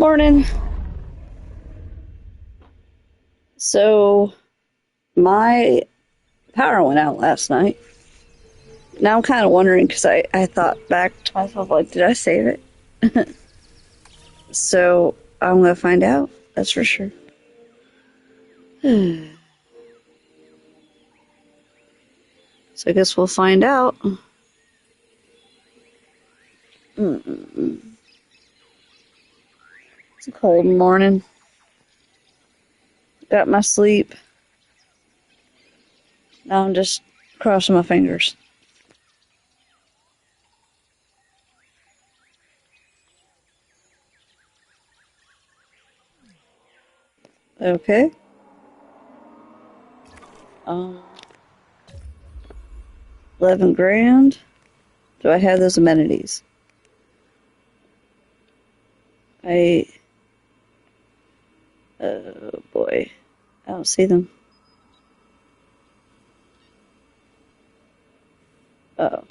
Morning. So, my power went out last night. Now I'm kind of wondering because I thought back to myself, like, did I save it? So, I'm going to find out. That's for sure. So, I guess we'll find out. It's a cold morning. Got my sleep. Now I'm just crossing my fingers. Okay. Um, 11 grand. Do I have those amenities? Oh boy. I don't see them. Oh,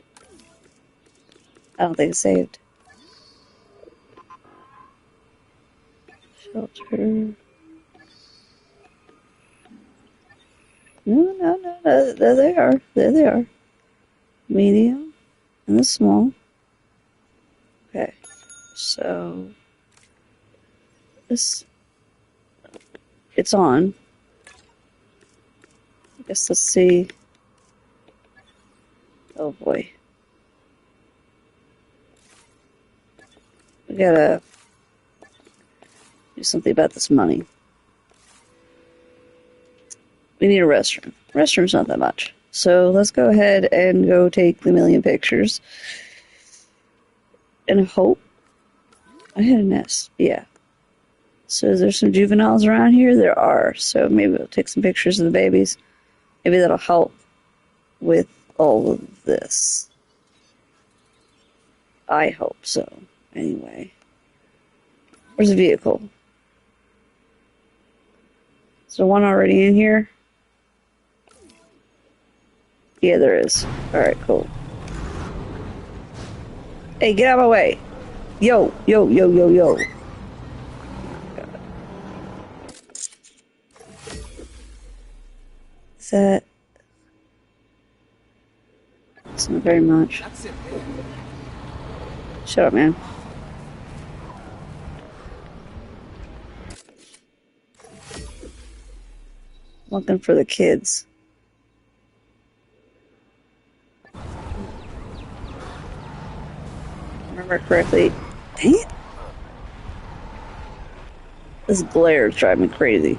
I don't think it's saved. Shelter. No. There they are. There they are. Medium and the small. Okay. So this it's on. I guess let's see. Oh boy. We gotta do something about this money. We need a restroom. Restroom's not that much. So let's go ahead and go take the million pictures. And hope. I had a nest. Yeah. So is there some juveniles around here? There are. So maybe we'll take some pictures of the babies. Maybe that'll help with all of this. I hope so. Anyway. Where's the vehicle? Is there one already in here? Yeah, there is. Alright, cool. Hey, get out of my way. Yo. Is that... It's not very much. Shut up, man. Looking for the kids. Remember correctly. Dang it. This glare is driving me crazy.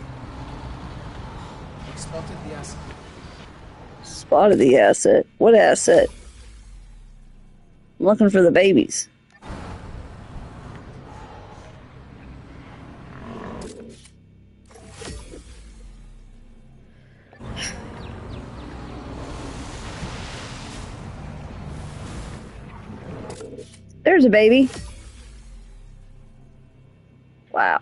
Spotted the asset. What asset? I'm looking for the babies. There's a baby. Wow.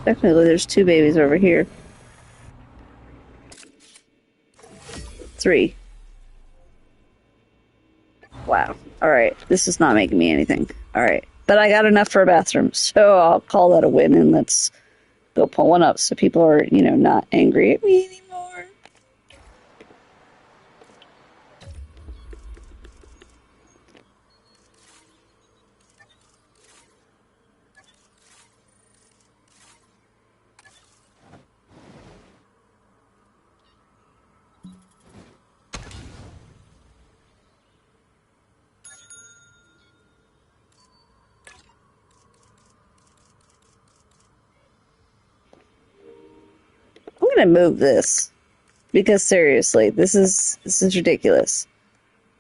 Technically, there's 2 babies over here. 3. Wow. Alright. This is not making me anything. Alright. But I got enough for a bathroom, so I'll call that a win, and let's go pull one up so people are, not angry at me anymore. I'm gonna move this because seriously, this is ridiculous.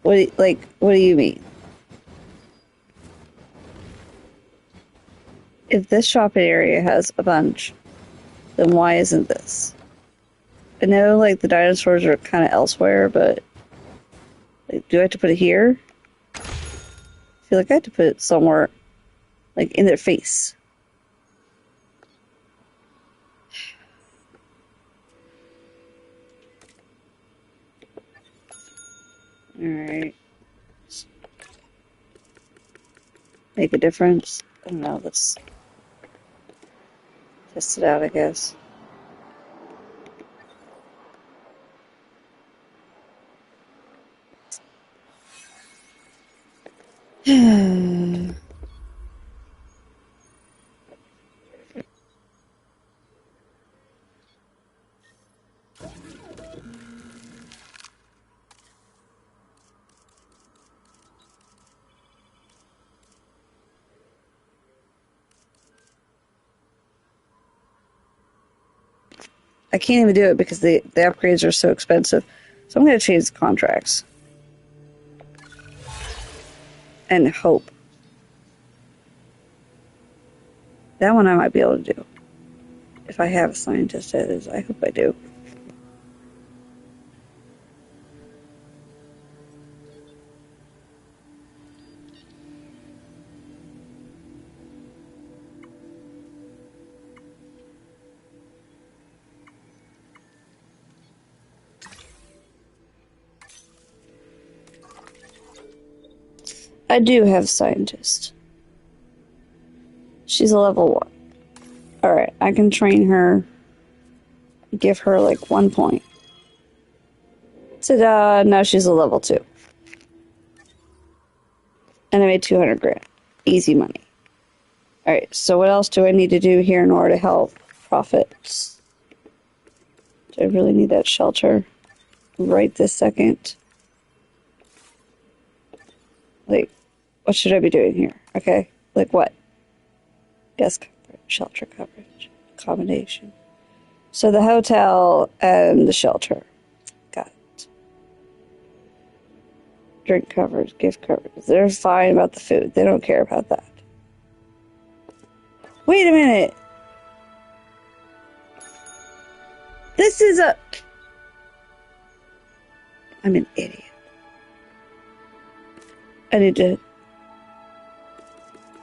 What do you mean? If this shopping area has a bunch, then why isn't this? I know like the dinosaurs are kind of elsewhere, but like, do I have to put it here? I feel like I have to put it somewhere like in their face. Alright. Make a difference? I don't know, let's test it out, I guess. I can't even do it because the upgrades are so expensive. So I'm going to change the contracts. And hope. That one I might be able to do. If I have a scientist, that is. I hope I do. I do have a scientist. She's a level 1. Alright, I can train her. Give her like 1 point. Ta-da! Now she's a level 2. And I made 200 grand. Easy money. Alright, so what else do I need to do here in order to help profits? Do I really need that shelter right this second? Like, what should I be doing here? Okay, like what? Guest coverage, shelter coverage, accommodation. So the hotel and the shelter. Got it. Drink coverage, gift coverage. They're fine about the food. They don't care about that. Wait a minute. This is a... I'm an idiot. I need to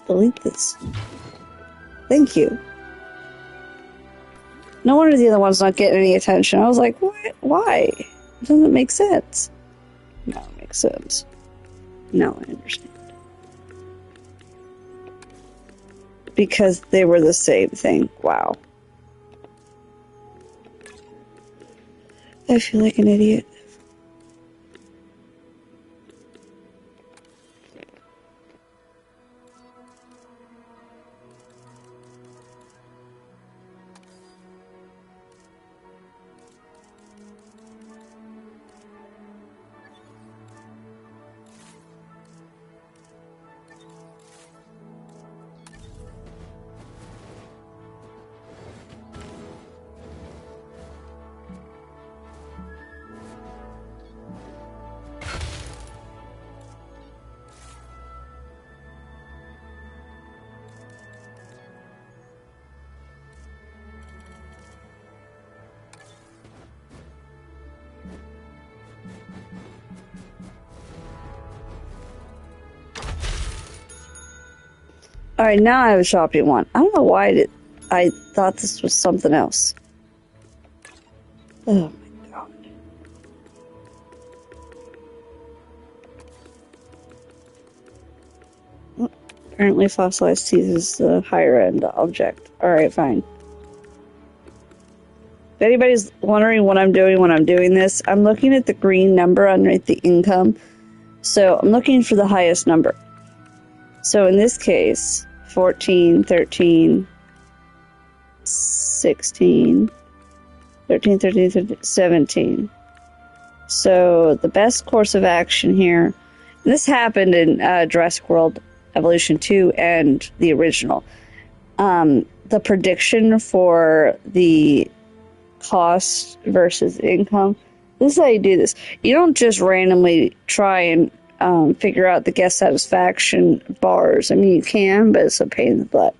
delete this. Thank you. No wonder the other one's not getting any attention. I was like, what? Why? It doesn't make sense. No, it makes sense. Now I understand. Because they were the same thing. Wow. I feel like an idiot. Alright, now I have a shopping one. I don't know why I thought this was something else. Oh my god. Well, apparently fossilized teeth is the higher end object. Alright, fine. If anybody's wondering what I'm doing when I'm doing this, I'm looking at the green number underneath the income. So I'm looking for the highest number. So in this case, 14, 13, 16, 13, 13, 13, 17. So the best course of action here, and this happened in Jurassic World Evolution 2 and the original. The prediction for the cost versus income, this is how you do this. You don't just randomly try and figure out the guest satisfaction bars. I mean, you can, but it's a pain in the butt.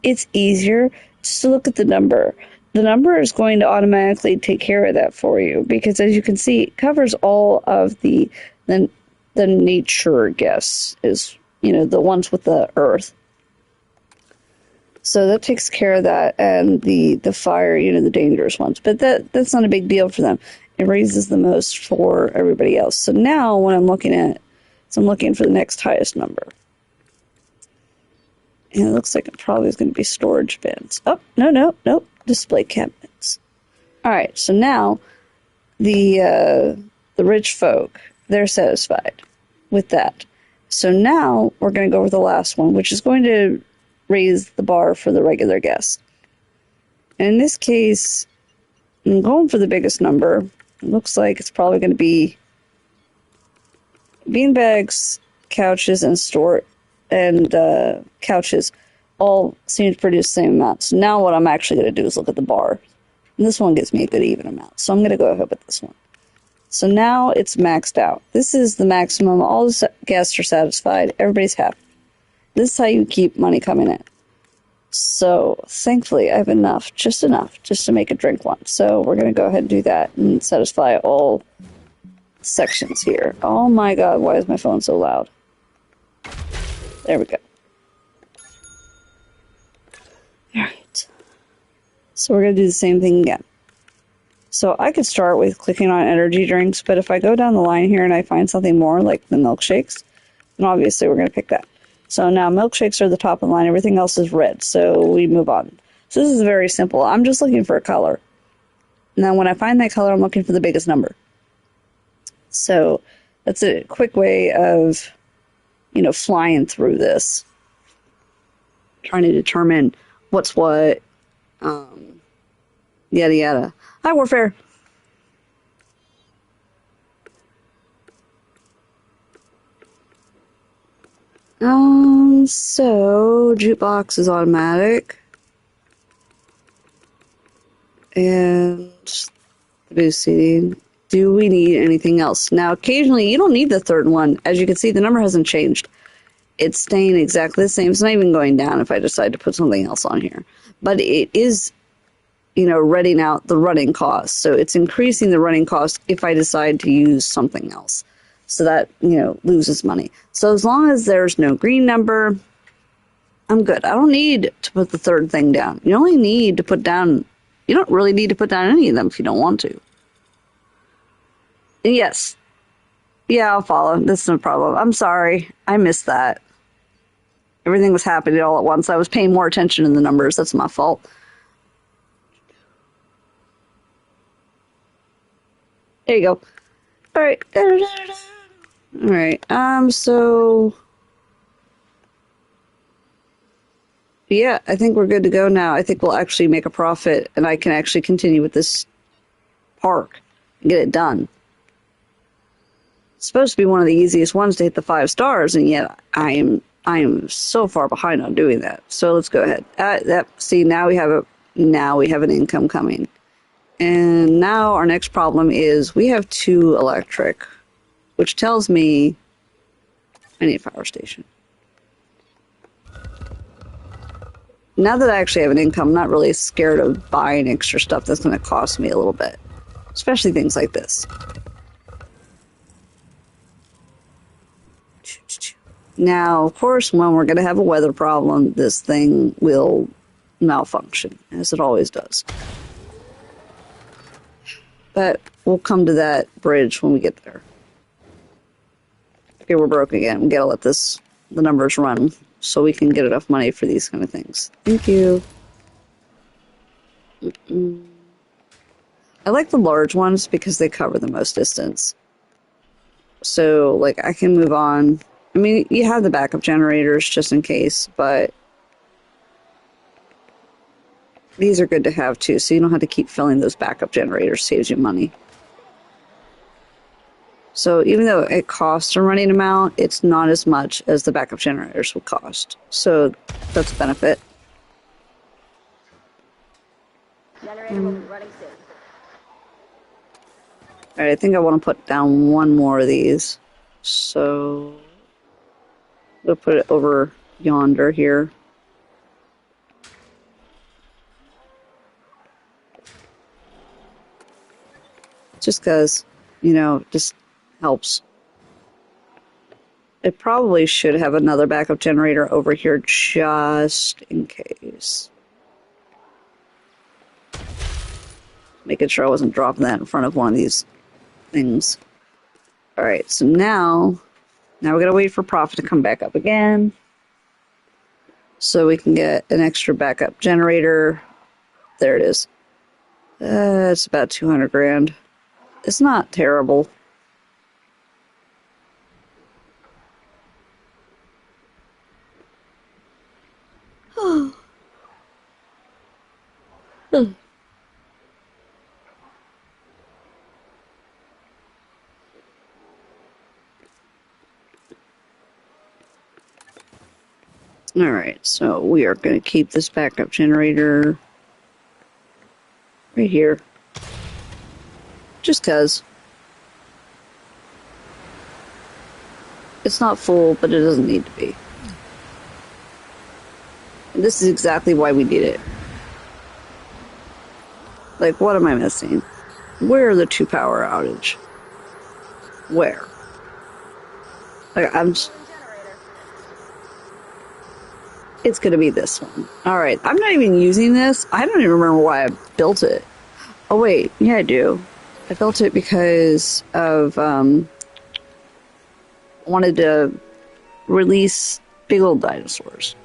It's easier just to look at the number. The number is going to automatically take care of that for you because, as you can see, it covers all of the nature guests, is, you know, the ones with the earth. So that takes care of that, and the fire, you know, the dangerous ones. But that's not a big deal for them. it raises the most for everybody else. So now what I'm looking at is I'm looking for the next highest number. And it looks like it probably is going to be storage bins. Oh, no. Display cabinets. All right, so now the rich folk, they're satisfied with that. So now we're going to go over the last one, which is going to raise the bar for the regular guest. And in this case, I'm going for the biggest number. It looks like it's probably going to be beanbags, couches, and couches all seem to produce the same amount. So now what I'm actually going to do is look at the bar. And this one gives me a good even amount. So I'm going to go ahead with this one. So now it's maxed out. This is the maximum. All the guests are satisfied. Everybody's happy. This is how you keep money coming in. So thankfully I have enough just to make a drink one. So we're going to go ahead and do that and satisfy all sections here. Oh my god, why is my phone so loud? There we go. Alright. So we're going to do the same thing again. So I could start with clicking on energy drinks, but if I go down the line here and I find something more like the milkshakes, then obviously we're going to pick that. So now milkshakes are the top of the line. Everything else is red. So we move on. So this is very simple. I'm just looking for a color. Now when I find that color, I'm looking for the biggest number. So that's a quick way of, flying through this. Trying to determine what's what. Yada yada. Hi, Warfare. So jukebox is automatic. And the booth seating. Do we need anything else? Now, occasionally, you don't need the third one. As you can see, the number hasn't changed. It's staying exactly the same. It's not even going down if I decide to put something else on here. But it is, reading out the running cost. So it's increasing the running cost if I decide to use something else. So that, loses money. So as long as there's no green number, I'm good. I don't need to put the third thing down. You don't really need to put down any of them if you don't want to. Yes. Yeah, I'll follow. That's no problem. I'm sorry. I missed that. Everything was happening all at once. I was paying more attention to the numbers. That's my fault. There you go. All right. All right. So yeah, I think we're good to go now. I think we'll actually make a profit, and I can actually continue with this park and get it done. It's supposed to be one of the easiest ones to hit the 5 stars, and yet I am so far behind on doing that. So let's go ahead. See, now we have an income coming. And now our next problem is we have 2 electric, which tells me I need a power station. Now that I actually have an income, I'm not really scared of buying extra stuff that's going to cost me a little bit, especially things like this. Now, of course, when we're going to have a weather problem, this thing will malfunction, as it always does. But we'll come to that bridge when we get there. Okay, we're broke again. We gotta let the numbers run so we can get enough money for these kind of things. Thank you. I like the large ones because they cover the most distance. So, I can move on. I mean, you have the backup generators just in case, but these are good to have too, so you don't have to keep filling those backup generators. Saves you money. So even though it costs a running amount, it's not as much as the backup generators will cost. So that's a benefit. Generator will be running soon. Alright, I think I want to put down one more of these. So we'll put it over yonder here. Just because, just helps. It probably should have another backup generator over here just in case. Making sure I wasn't dropping that in front of one of these things. Alright, so now we gotta wait for profit to come back up again. So we can get an extra backup generator. There it is. It's about 200 grand. It's not terrible. Alright, so we are going to keep this backup generator right here. Just because. It's not full, but it doesn't need to be. And this is exactly why we need it. Like, what am I missing? Where are the 2 power outage? Where? Like, it's gonna be this one. Alright, I'm not even using this. I don't even remember why I built it. Oh wait, yeah I do. I built it because of, wanted to release big old dinosaurs.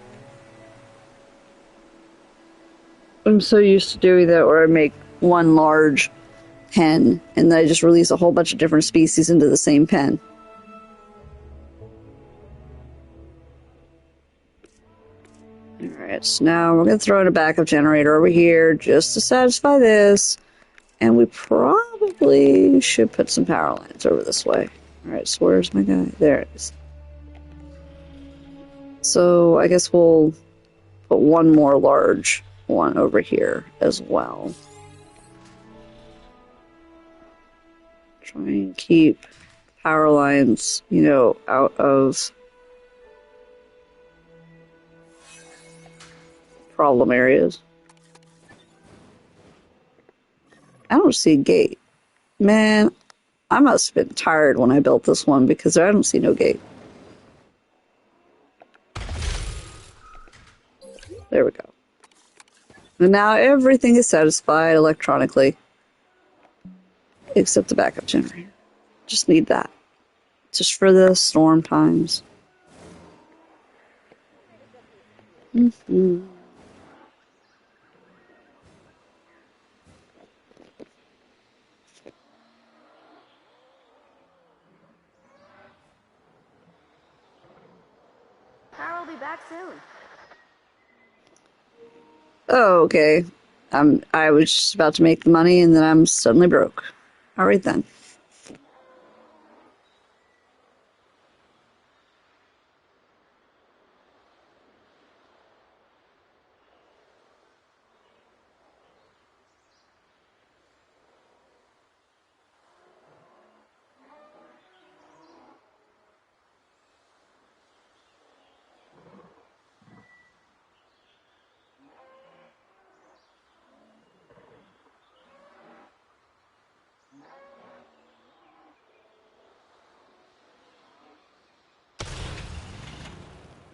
I'm so used to doing that where I make one large pen and then I just release a whole bunch of different species into the same pen. Alright, so now we're going to throw in a backup generator over here just to satisfy this. And we probably should put some power lines over this way. Alright, so where's my guy? There it is. So I guess we'll put one more large one over here as well. Try and keep power lines, you know, out of problem areas. I don't see a gate. Man, I must have been tired when I built this one because I don't see no gate. There we go. And now everything is satisfied electronically. Except the backup generator. Just need that. Just for the storm times. Mm-hmm. Power will be back soon. Oh, okay. I was just about to make the money and then I'm suddenly broke. Alright then.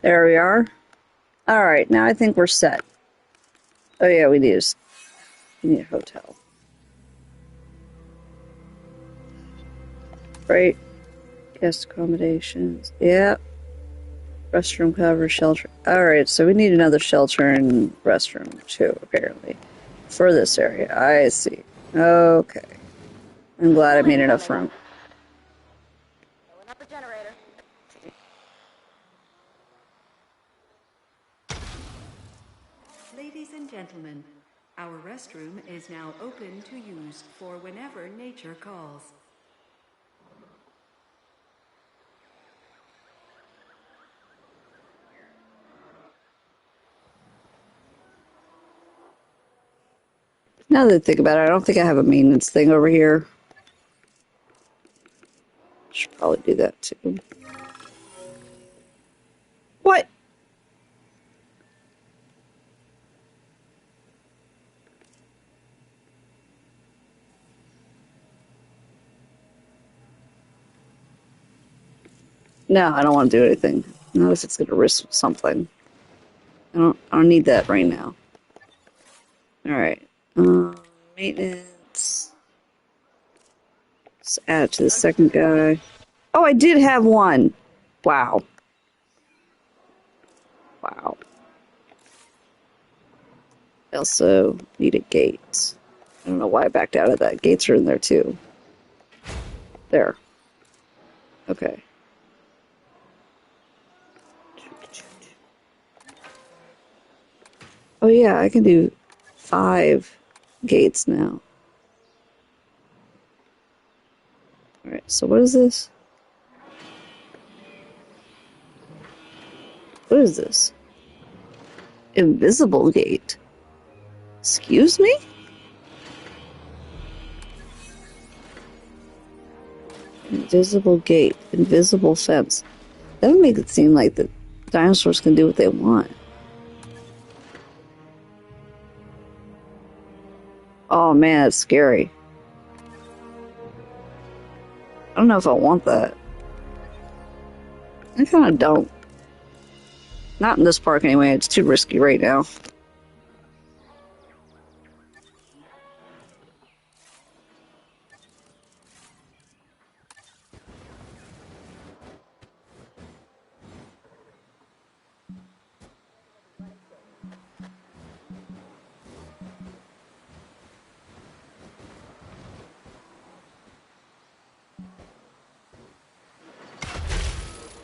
There we are. Alright, now I think we're set. Oh yeah, we need a hotel. Right. Guest accommodations. Yep. Restroom cover, shelter. Alright, so we need another shelter and restroom too, apparently. For this area. I see. Okay. I'm glad I made enough room. Filling up the generator. Ladies and gentlemen, our restroom is now open to use for whenever nature calls. Now that I think about it, I don't think I have a maintenance thing over here. Should probably do that too. What? No, I don't want to do anything. Not if it's going to risk something. I don't need that right now. All right. Maintenance. Let's add it to the second guy. Oh, I did have one. Wow. Wow. I also need a gate. I don't know why I backed out of that. Gates are in there too. There. Okay. Oh yeah, I can do 5 gates now. Alright, so what is this? What is this? Invisible gate. Excuse me? Invisible gate. Invisible fence. That would make it seem like the dinosaurs can do what they want. Oh man, it's scary. I don't know if I want that. I kind of don't. Not in this park anyway. It's too risky right now.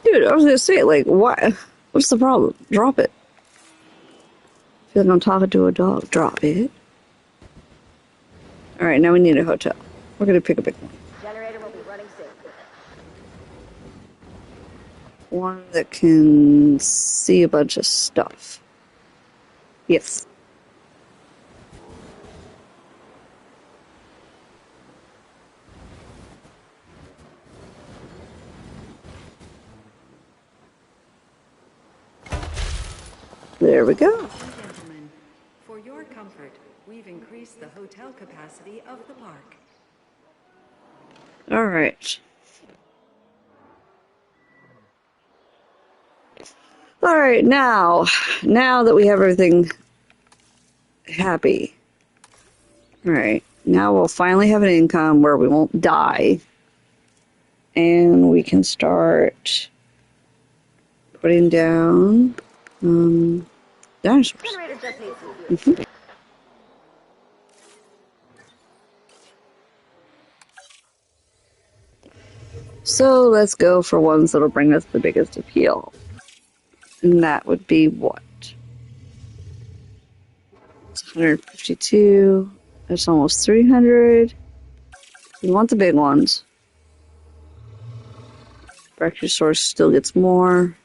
Dude, I was gonna say, like, why? What's the problem? Drop it. I feel like I'm talking to a dog. Drop it. Alright, now we need a hotel. We're gonna pick a big one. Generator will be running soon. One that can see a bunch of stuff. Yes. There we go. Gentlemen, for your comfort, we've increased the hotel capacity of the park. Alright. Alright, now that we have everything happy. Alright, now we'll finally have an income where we won't die. And we can start putting down dinosaurs. Generator just needs some fuel. So let's go for ones that'll bring us the biggest appeal. And that would be what? It's 152. That's almost 300. We want the big ones. Brachiosaurus still gets more.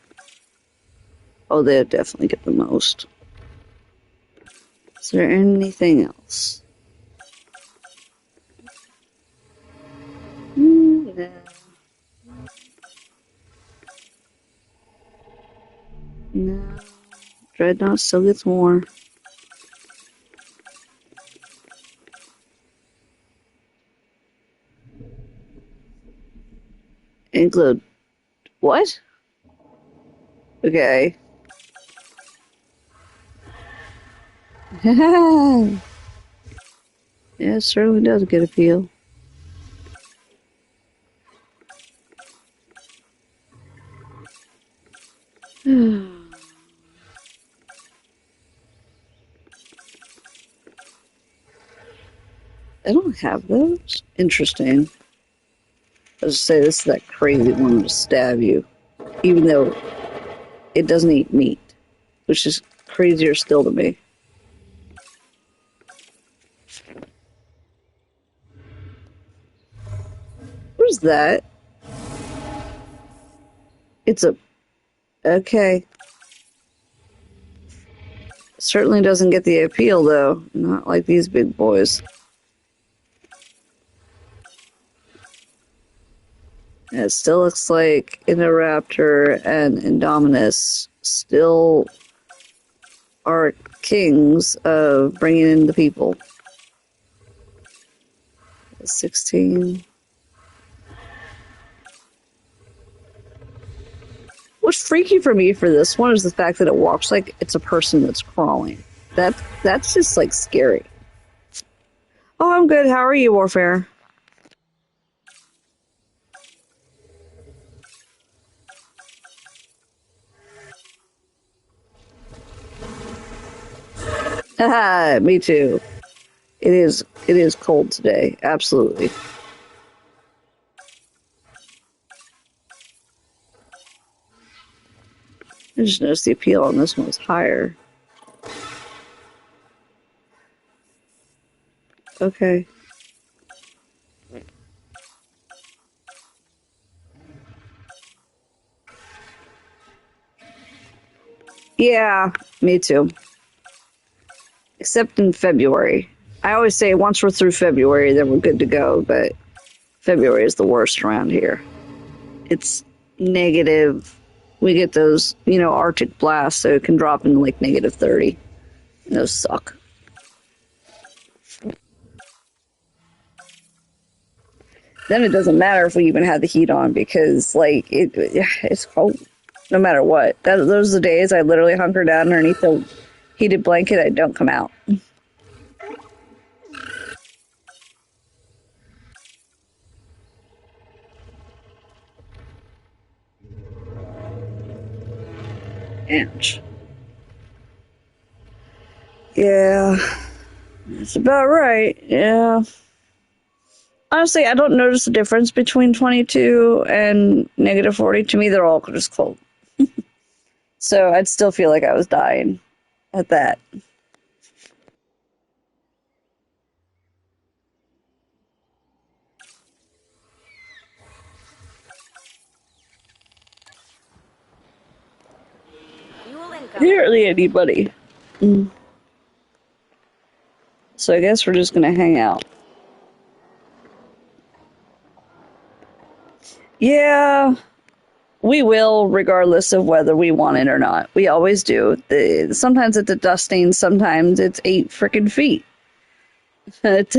Oh, they definitely get the most. Is there anything else? No. No. Dreadnought still gets more. Include what? Okay. Yeah, it certainly does get appeal. I don't have those. Interesting. I was say this is that crazy one to stab you, even though it doesn't eat meat, which is crazier still to me. What is that? It's a... Okay. Certainly doesn't get the appeal, though. Not like these big boys. And it still looks like Indoraptor and Indominus still are kings of bringing in the people. 16. What's freaky for me for this one is the fact that it walks like it's a person that's crawling. That's just like scary. Oh, I'm good. How are you, Warfare? Haha, me too. It is cold today. Absolutely. I just noticed the appeal on this one was higher. Okay. Yeah, me too. Except in February. I always say once we're through February, then we're good to go, but February is the worst around here. It's negative. We get those, Arctic blasts, so it can drop into like negative 30. And those suck. Then it doesn't matter if we even have the heat on because, like, it's cold no matter what. Those are the days I literally hunker down underneath the heated blanket. I don't come out. Ouch. Yeah, that's about right. Yeah. Honestly, I don't notice the difference between 22 and negative 40. To me, they're all just cold. So I'd still feel like I was dying at that. Fuel incoming. Apparently, anybody. So I guess we're just gonna hang out. Yeah, we will, regardless of whether we want it or not. We always do. Sometimes it's a dusting, sometimes it's 8 freaking feet. It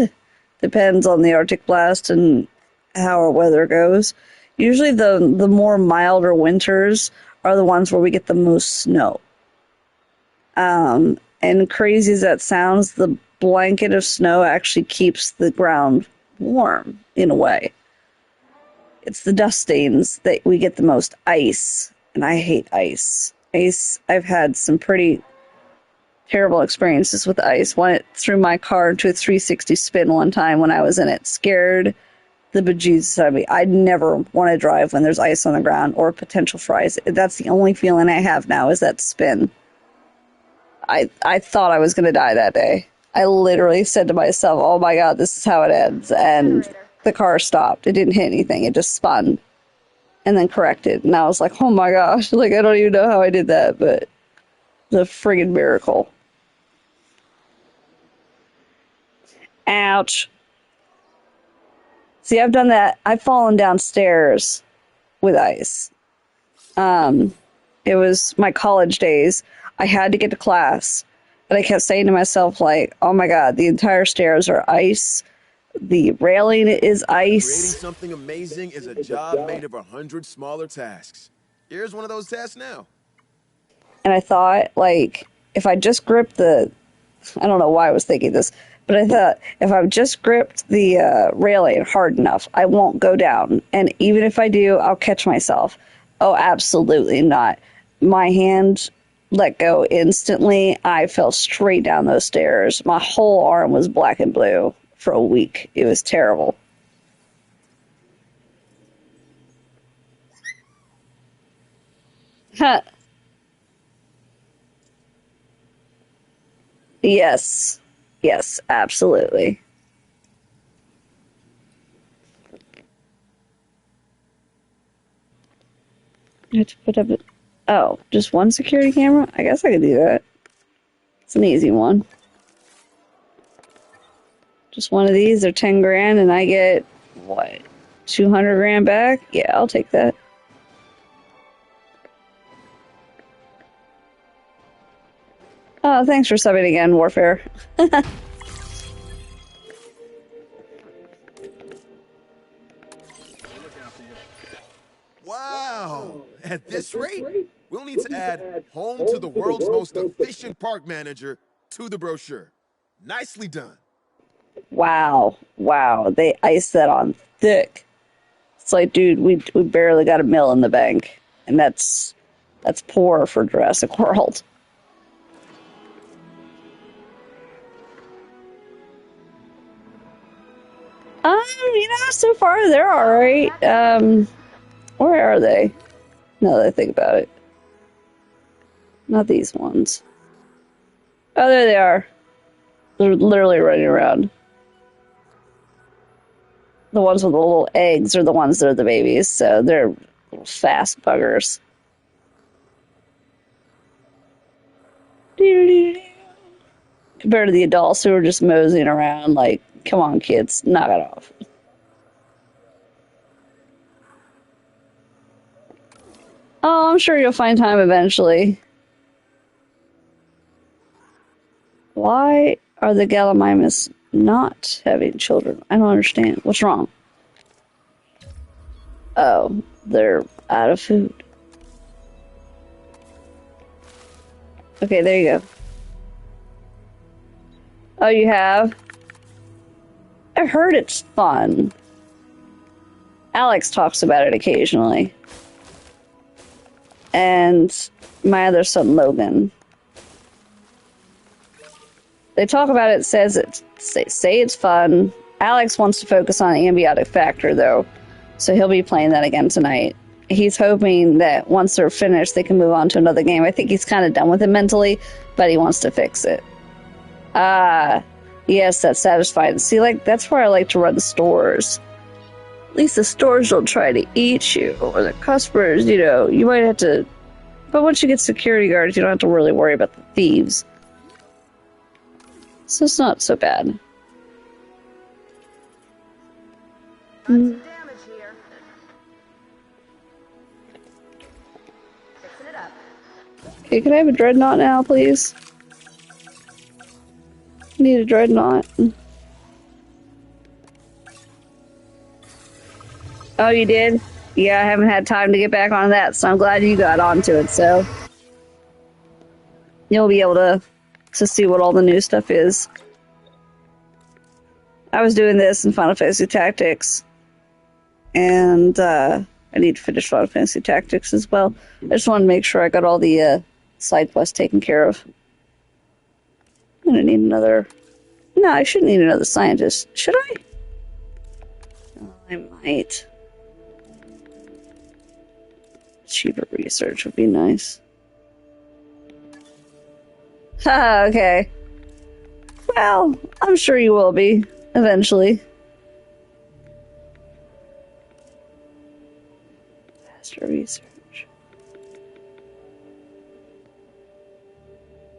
depends on the Arctic blast and how our weather goes. Usually, the more milder winters are the ones where we get the most snow. And crazy as that sounds, the blanket of snow actually keeps the ground warm in a way. It's the dustings that we get the most ice, and I hate ice. Ice, I've had some pretty terrible experiences with ice. One, it threw my car into a 360 spin one time when I was in it. Scared the bejesus out of me. I'd never want to drive when there's ice on the ground or potential for ice. That's the only feeling I have now is that spin. I thought I was going to die that day. I literally said to myself, oh my God, this is how it ends. And the car stopped. It didn't hit anything. It just spun and then corrected. And I was like, oh my gosh, like I don't even know how I did that, but the friggin' miracle. Ouch. See, I've done that. I've fallen downstairs with ice. It was my college days. I had to get to class. And I kept saying to myself, like, oh my God, the entire stairs are ice. The railing is Creating ice. something amazing is a job made of 100 smaller tasks. Here's one of those tasks now. And I thought, like, if I just gripped I don't know why I was thinking this, but I thought if I've just gripped the railing hard enough, I won't go down. And even if I do, I'll catch myself. Oh, absolutely not. My hand let go instantly. I fell straight down those stairs. My whole arm was black and blue for a week. It was terrible. Huh. Yes. Yes, absolutely. I have to put up. Oh, just one security camera? I guess I could do that. It's an easy one. Just one of these. They're 10 grand, and I get what, 200 grand back? Yeah, I'll take that. Oh, thanks for subbing again, Warfare. Wow! At this rate, we'll need to add home to the world's most efficient park manager to the brochure. Nicely done. Wow, wow, they iced that on thick. It's like, dude, we barely got a mill in the bank, and that's poor for Jurassic World. So far they're alright. Where are they? Now that I think about it. Not these ones. Oh, there they are. They're literally running around. The ones with the little eggs are the ones that are the babies, so they're little fast buggers. Compared to the adults who are just moseying around, like, come on, kids, knock it off. Oh, I'm sure you'll find time eventually. Why are the Gallimimus not having children? I don't understand. What's wrong? Oh, they're out of food. Okay, there you go. Oh, you have? I heard it's fun. Alex talks about it occasionally. And my other son, Logan. They talk about it, say it's fun. Alex wants to focus on Ambiotic Factor, though. So he'll be playing that again tonight. He's hoping that once they're finished, they can move on to another game. I think he's kind of done with it mentally, but he wants to fix it. Yes, that's satisfying. See, that's where I like to run stores. At least the stores don't try to eat you, or the customers, you might have to... But once you get security guards, you don't have to really worry about the thieves. So it's not so bad. Some damage here. Fixing it up. Okay, can I have a dreadnought now, please? Need a dreadnought. Oh, you did? Yeah, I haven't had time to get back on that, so I'm glad you got onto it, so... You'll be able to see what all the new stuff is. I was doing this in Final Fantasy Tactics, and I need to finish Final Fantasy Tactics as well. I just wanted to make sure I got all the side quests taken care of. I'm gonna need another... No, I shouldn't need another scientist. Should I? Oh, I might. Cheaper research would be nice. Haha, okay. Well, I'm sure you will be, eventually. Faster research.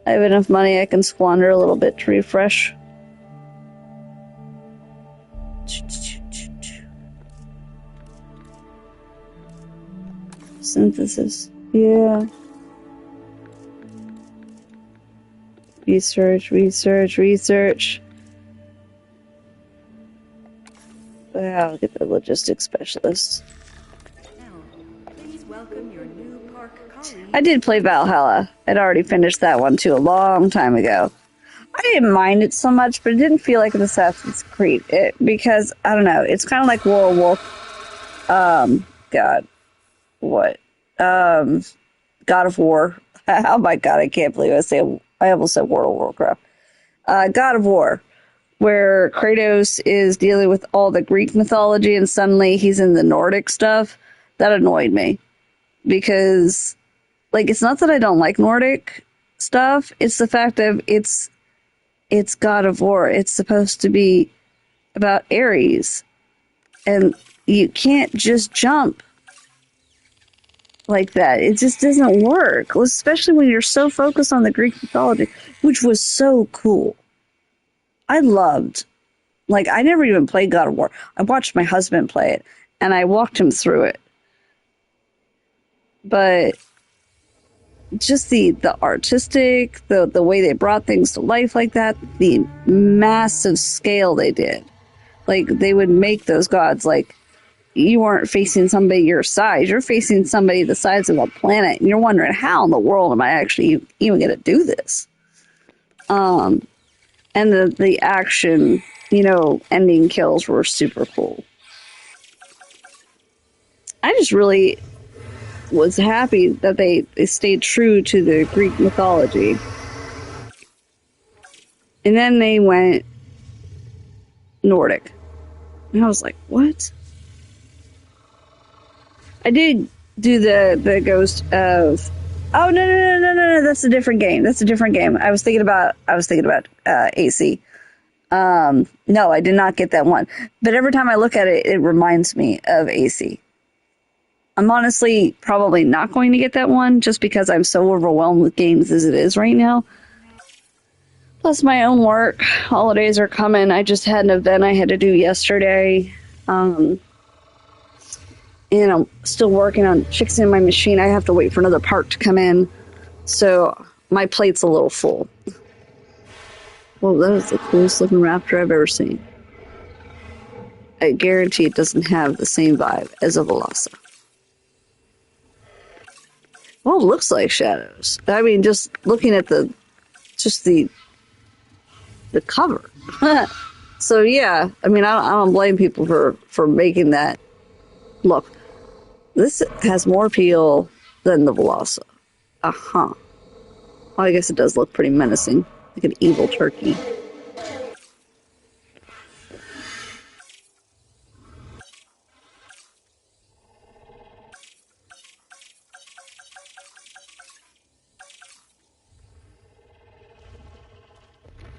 I have enough money I can squander a little bit to refresh. Synthesis. Yeah. Research. Wow, look at the logistics specialist. Now, please welcome your new park colleague. I did play Valhalla. I'd already finished that one too a long time ago. I didn't mind it so much, but it didn't feel like an Assassin's Creed. Because, I don't know, it's kind of like World of God. What? God of War. Oh my god, I can't believe I almost said World of Warcraft. God of War, where Kratos is dealing with all the Greek mythology and suddenly he's in the Nordic stuff. That annoyed me. Because, it's not that I don't like Nordic stuff, it's the fact that it's God of War. It's supposed to be about Ares. And you can't just jump like that. It just doesn't work, especially when you're so focused on the Greek mythology, which was so cool. I loved, I never even played God of War. I watched my husband play it, and I walked him through it. But just the artistic, the way they brought things to life like that, the massive scale they did. They would make those gods, you weren't facing somebody your size. You're facing somebody the size of a planet, and you're wondering, how in the world am I actually even going to do this? And the action, ending kills were super cool. I just really was happy that they stayed true to the Greek mythology. And then they went Nordic. And I was like, what? I did do the ghost of. Oh no! That's a different game. That's a different game. I was thinking about AC. No, I did not get that one. But every time I look at it, it reminds me of AC. I'm honestly probably not going to get that one just because I'm so overwhelmed with games as it is right now. Plus my own work. Holidays are coming. I just had an event I had to do yesterday. And I'm still working on fixing my machine. I have to wait for another part to come in. So my plate's a little full. Well, that is the coolest looking raptor I've ever seen. I guarantee it doesn't have the same vibe as a Velosa. Well, it looks like shadows. I mean, just looking at the cover. So yeah, I mean, I don't blame people for making that look. This has more appeal than the Velosa. Uh-huh. Well, I guess it does look pretty menacing, like an evil turkey.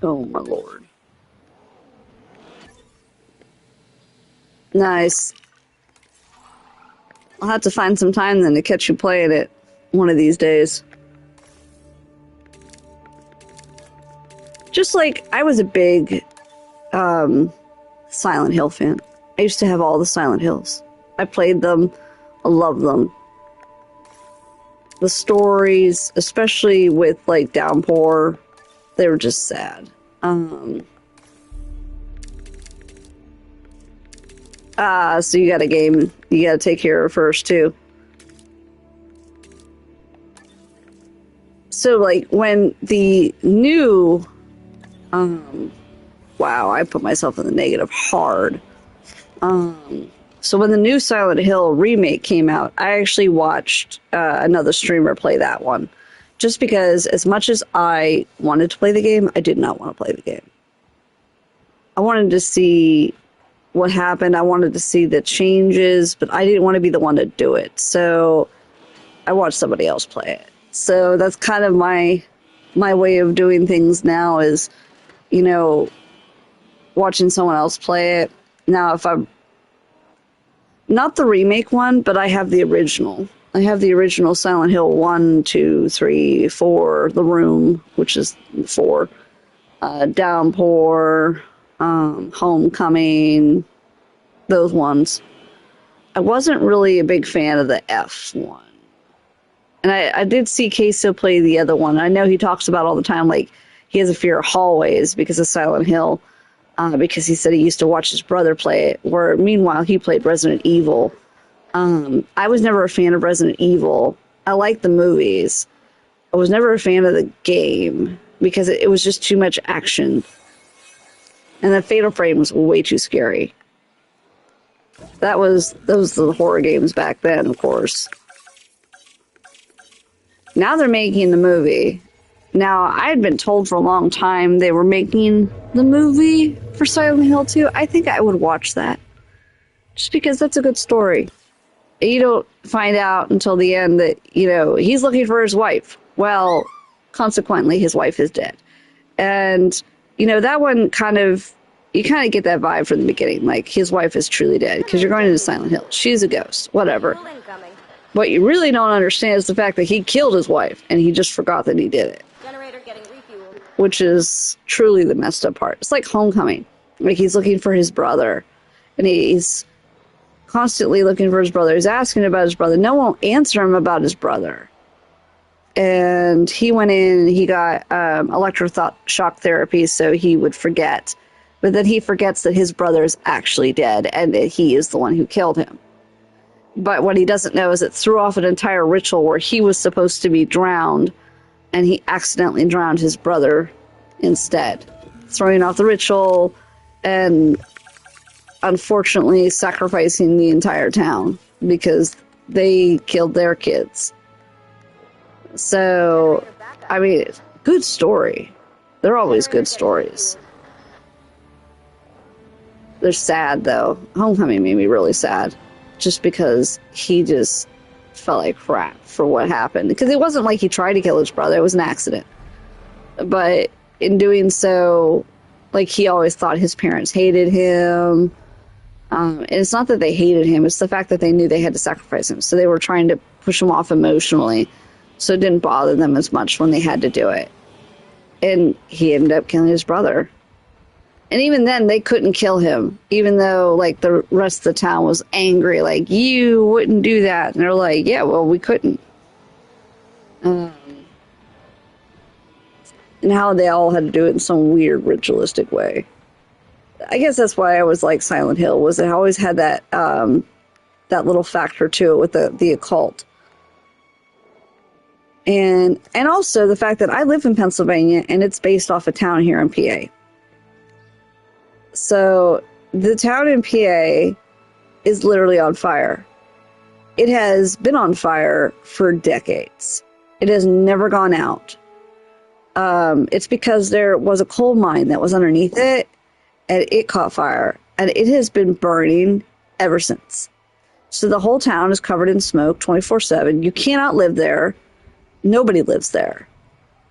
Oh my lord. Nice. I'll have to find some time then to catch you playing it one of these days. Just like I was a big Silent Hill fan. I used to have all the Silent Hills. I played them. I love them. The stories, especially with like Downpour, they were just sad. So you got a game you got to take care of first too. So like when the new, wow, I put myself in the negative hard. So when the new Silent Hill remake came out, I actually watched another streamer play that one. Just because as much as I wanted to play the game, I did not want to play the game. I wanted to see what happened. I wanted to see the changes, but I didn't want to be the one to do it. So I watched somebody else play it. So that's kind of my way of doing things now is, you know, watching someone else play it. Now, if I'm not the remake one, but I have the original. I have the original Silent Hill 1, 2, 3, 4, The Room, which is 4, Downpour, Homecoming, those ones. I wasn't really a big fan of the F one. And I did see Queso play the other one. I know he talks about all the time, like, he has a fear of hallways because of Silent Hill, because he said he used to watch his brother play it, where meanwhile he played Resident Evil. I was never a fan of Resident Evil. I liked the movies. I was never a fan of the game because it was just too much action. And the Fatal Frame was way too scary. Those were the horror games back then, of course. Now they're making the movie. Now, I had been told for a long time they were making the movie for Silent Hill 2. I think I would watch that. Just because that's a good story. You don't find out until the end that, you know, he's looking for his wife. Well, consequently, his wife is dead. And, you know, that one you kind of get that vibe from the beginning. Like, his wife is truly dead because you're going into Silent Hill. She's a ghost. Whatever. What you really don't understand is the fact that he killed his wife and he just forgot that he did it. Generator getting refueled. Which is truly the messed up part. It's like Homecoming. Like, he's looking for his brother. And he's constantly looking for his brother. He's asking about his brother. No one will answer him about his brother. And he went in and he got electroshock therapy so he would forget. But then he forgets that his brother is actually dead and that he is the one who killed him. But what he doesn't know is it threw off an entire ritual where he was supposed to be drowned and he accidentally drowned his brother instead, throwing off the ritual and unfortunately sacrificing the entire town because they killed their kids. So, I mean, good story. They're always good stories. They're sad, though. Homecoming made me really sad. Just because he just felt like crap for what happened. Because it wasn't like he tried to kill his brother. It was an accident. But in doing so, like, he always thought his parents hated him. And it's not that they hated him. It's the fact that they knew they had to sacrifice him. So they were trying to push him off emotionally. So it didn't bother them as much when they had to do it. And he ended up killing his brother. And even then, they couldn't kill him, even though, like, the rest of the town was angry, like, you wouldn't do that. And they're like, yeah, well, we couldn't. And how they all had to do it in some weird ritualistic way. I guess that's why I always liked Silent Hill, was it always had that that little factor to it with the occult. And also the fact that I live in Pennsylvania, and it's based off a town here in PA. So the town in PA is literally on fire. It has been on fire for decades. It has never gone out. It's because there was a coal mine that was underneath it, and it caught fire. And it has been burning ever since. So the whole town is covered in smoke 24/7. You cannot live there. Nobody lives there.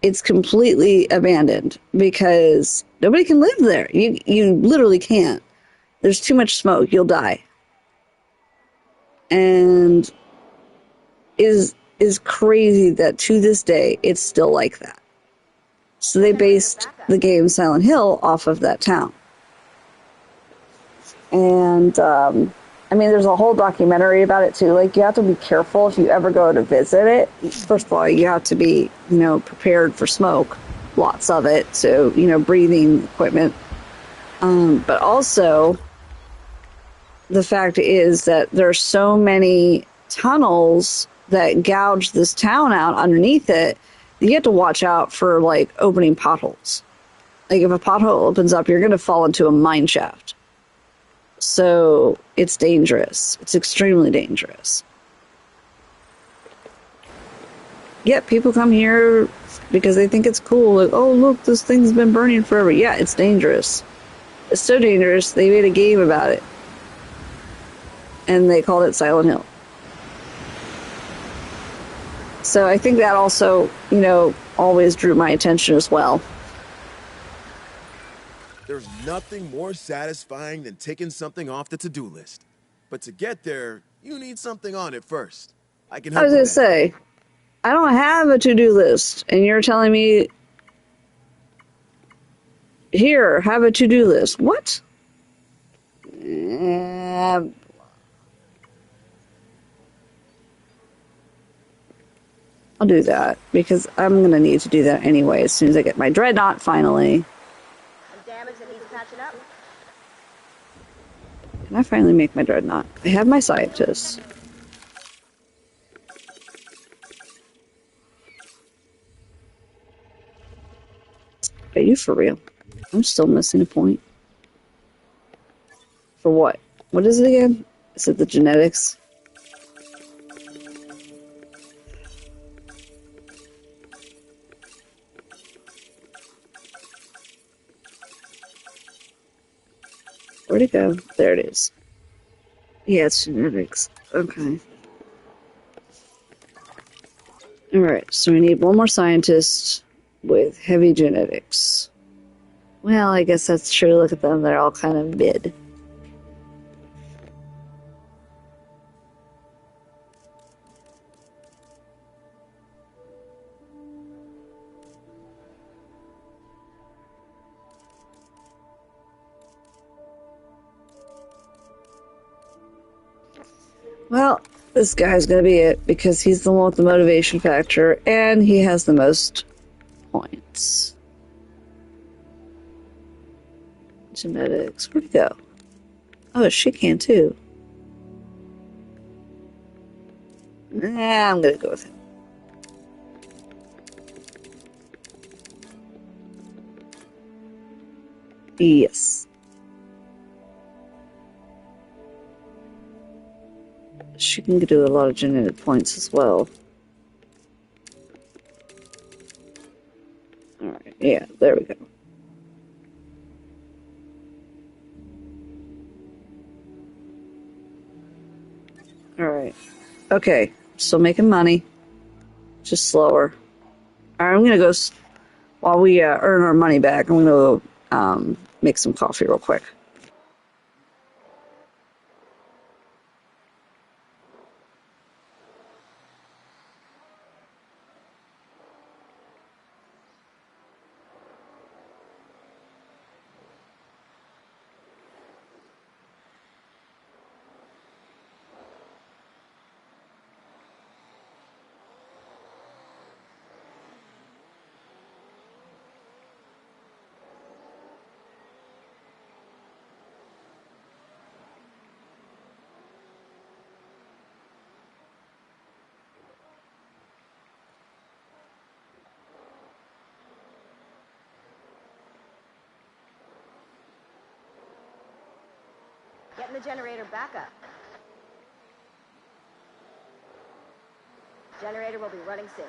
It's completely abandoned because nobody can live there. You literally can't. There's too much smoke. You'll die. And is crazy that to this day it's still like that. So they based the game Silent Hill off of that town. And I mean, there's a whole documentary about it too. Like, you have to be careful if you ever go to visit it. First of all, you have to be, prepared for smoke, lots of it. So, breathing equipment. But also, the fact is that there are so many tunnels that gouge this town out underneath it. You have to watch out for, like, opening potholes. Like, if a pothole opens up, you're going to fall into a mine shaft. So it's dangerous. It's extremely dangerous. Yet people come here because they think it's cool. Like, oh, look, this thing's been burning forever. Yeah, it's dangerous. It's so dangerous, they made a game about it. And they called it Silent Hill. So I think that also, always drew my attention as well. There's nothing more satisfying than taking something off the to-do list. But to get there, you need something on it first. I can I help was with going that. to say, I don't have a to-do list. And you're telling me, here, have a to-do list. What? I'll do that, because I'm going to need to do that anyway as soon as I get my dreadnought finally. Some damage that needs patching up. Can I finally make my dreadnought? I have my scientists. Are you for real? I'm still missing a point. For what? What is it again? Is it the genetics? Where'd it go? There it is. Yeah, it's genetics. Okay. Alright, so we need one more scientist with heavy genetics. Well, I guess that's true. Look at them. They're all kind of mid. Well, this guy's gonna be it, because he's the one with the motivation factor, and he has the most points. Genetics. Where'd he go? Oh, she can too. Nah, I'm gonna go with him. Yes. She can do a lot of genetic points as well. Alright, yeah, there we go. Alright. Okay, still making money. Just slower. Alright, I'm gonna go, while we earn our money back, I'm gonna go make some coffee real quick. Getting the generator back up. Generator will be running soon.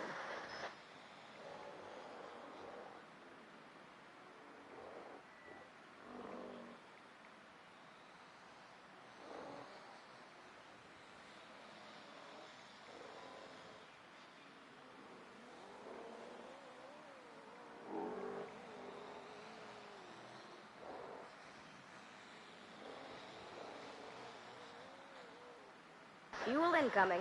Fuel incoming.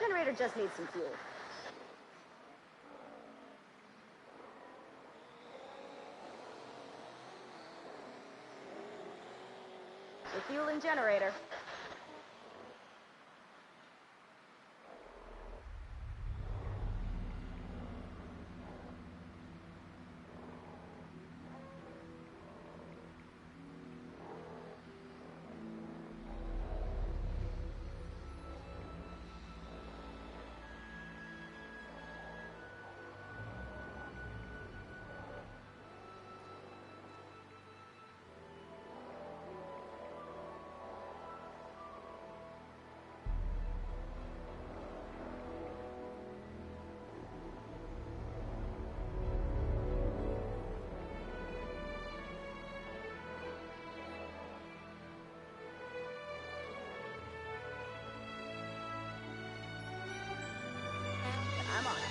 Generator just needs some fuel. Refueling generator. I'm on it.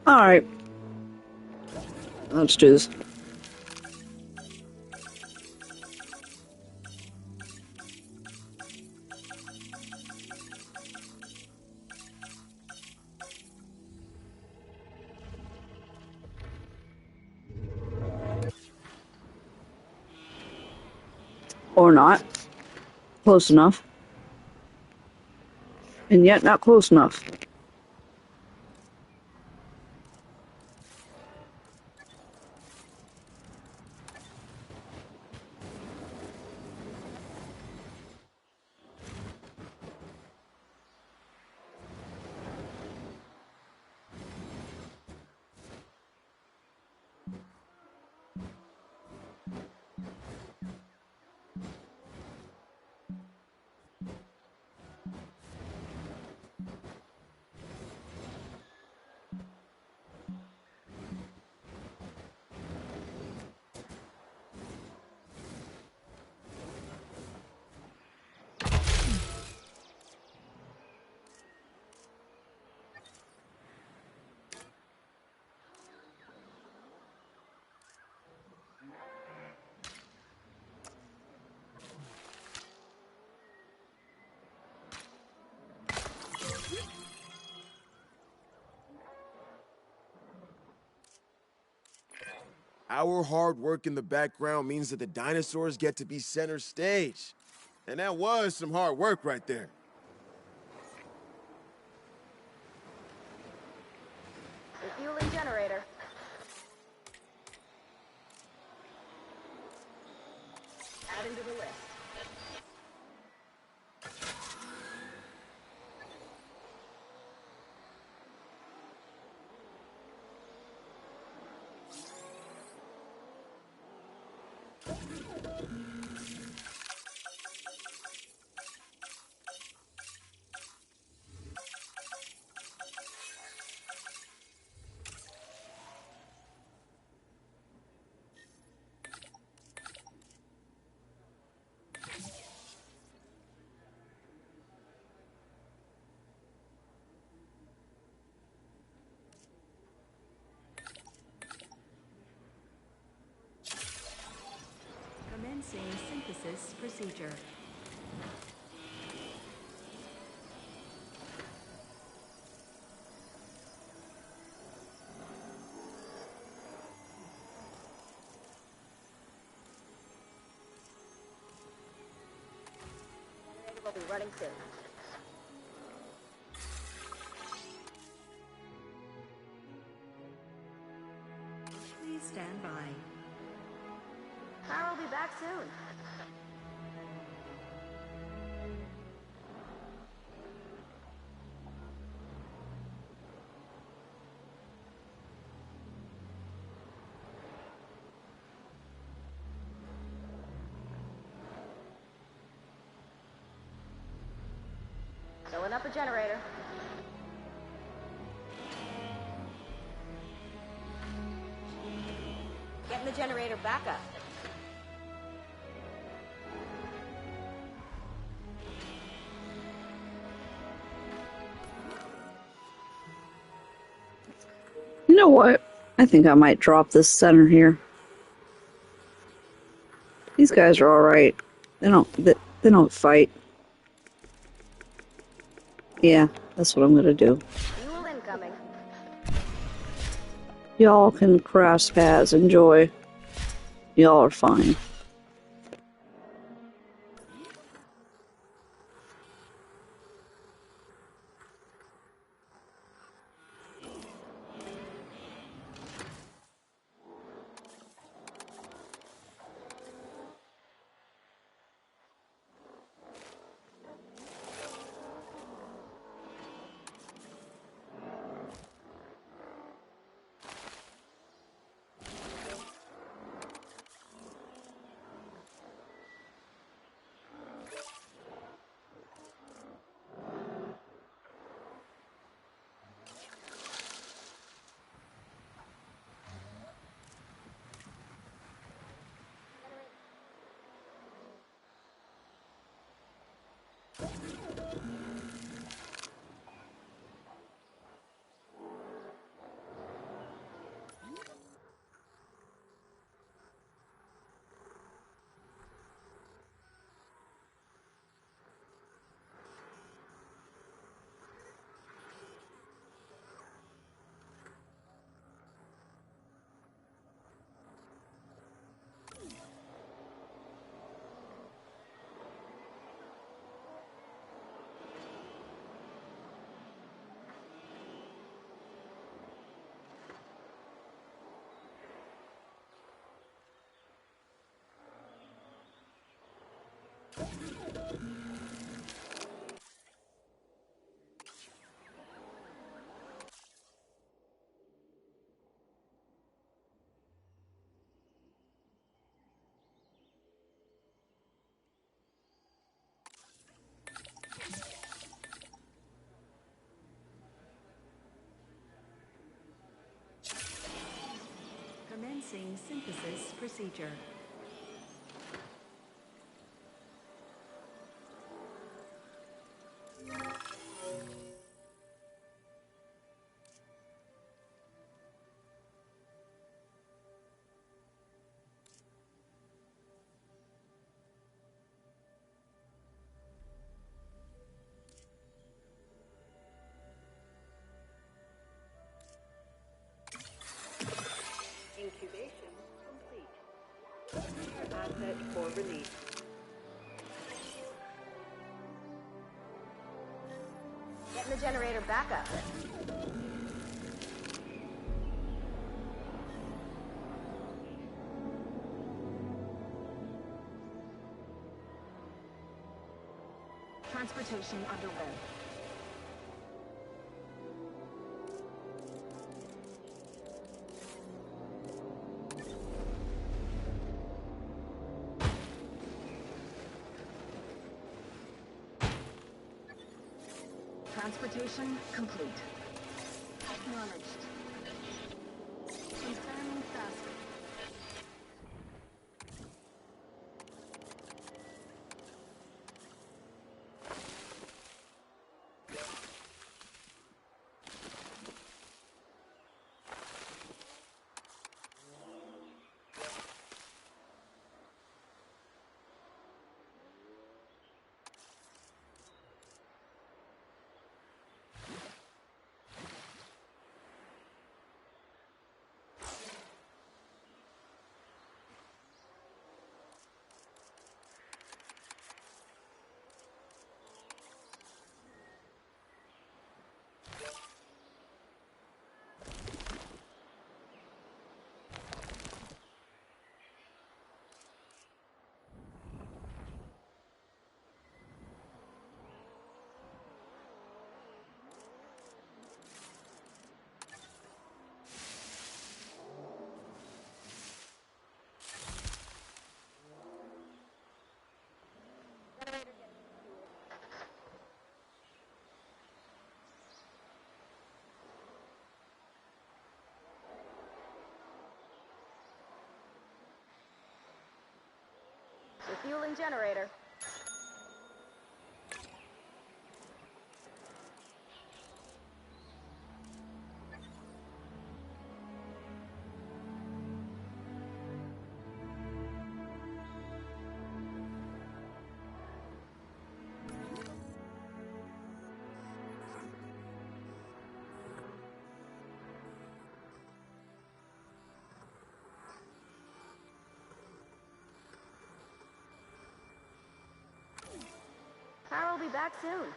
Alright, let's do this. Or not. Close enough. And yet not close enough. Our hard work in the background means that the dinosaurs get to be center stage. And that was some hard work right there. Refueling generator. Add into the list. Commencing synthesis procedure. Generator will be running soon. Please stand by. Power will be back soon. Filling up a generator. Getting the generator back up. You know what? I think I might drop this center here. These guys are all right. They don't fight. Yeah, that's what I'm gonna do. Fuel incoming. Y'all can cross paths. Enjoy. Y'all are fine. Commencing synthesis procedure. Incubation Asset for release. Getting the generator back up. Transportation underway. Transportation complete. Acknowledged. Confirming task. Refueling generator. Power will be back soon.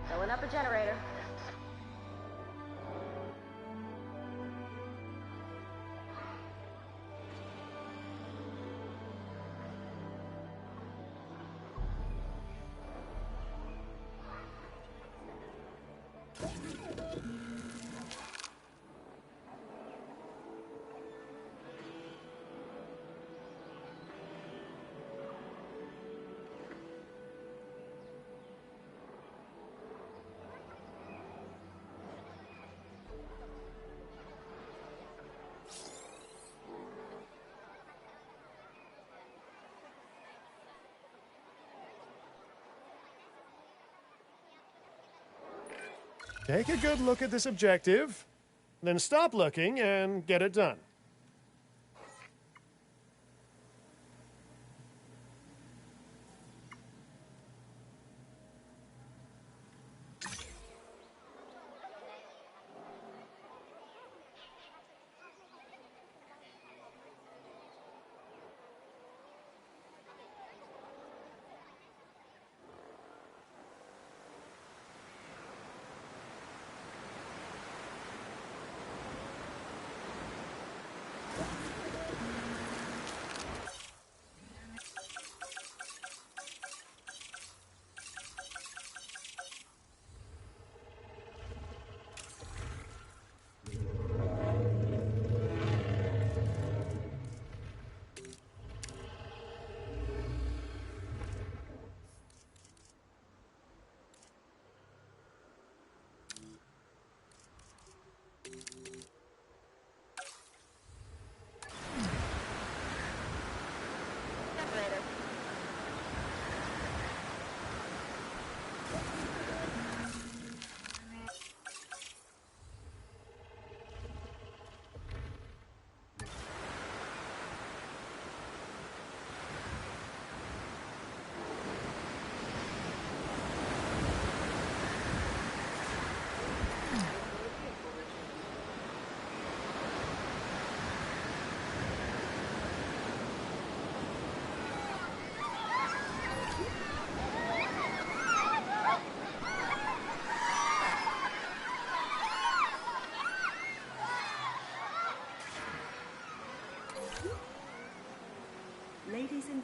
Filling up a generator. Take a good look at this objective, then stop looking and get it done.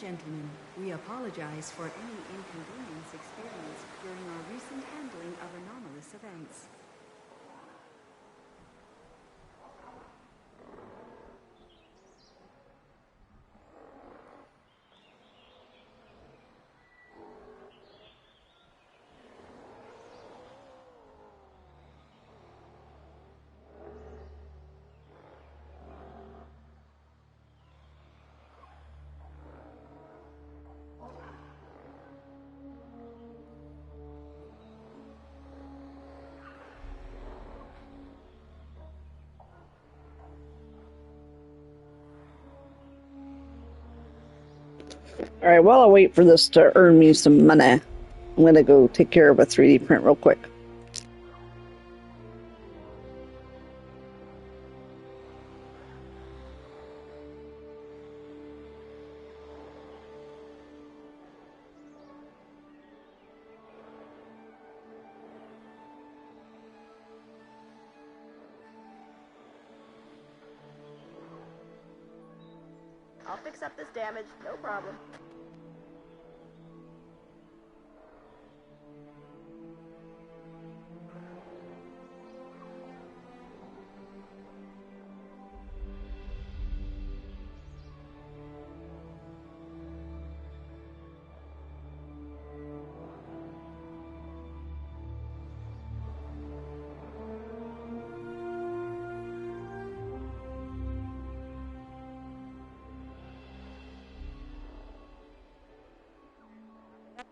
gentlemen, we apologize for any inconvenience experienced during our recent handling of anomalous events. Alright, while I wait for this to earn me some money, I'm gonna go take care of a 3D print real quick. I'll fix up this damage, no problem.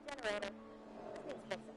Generator. This needs fixing.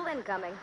incoming.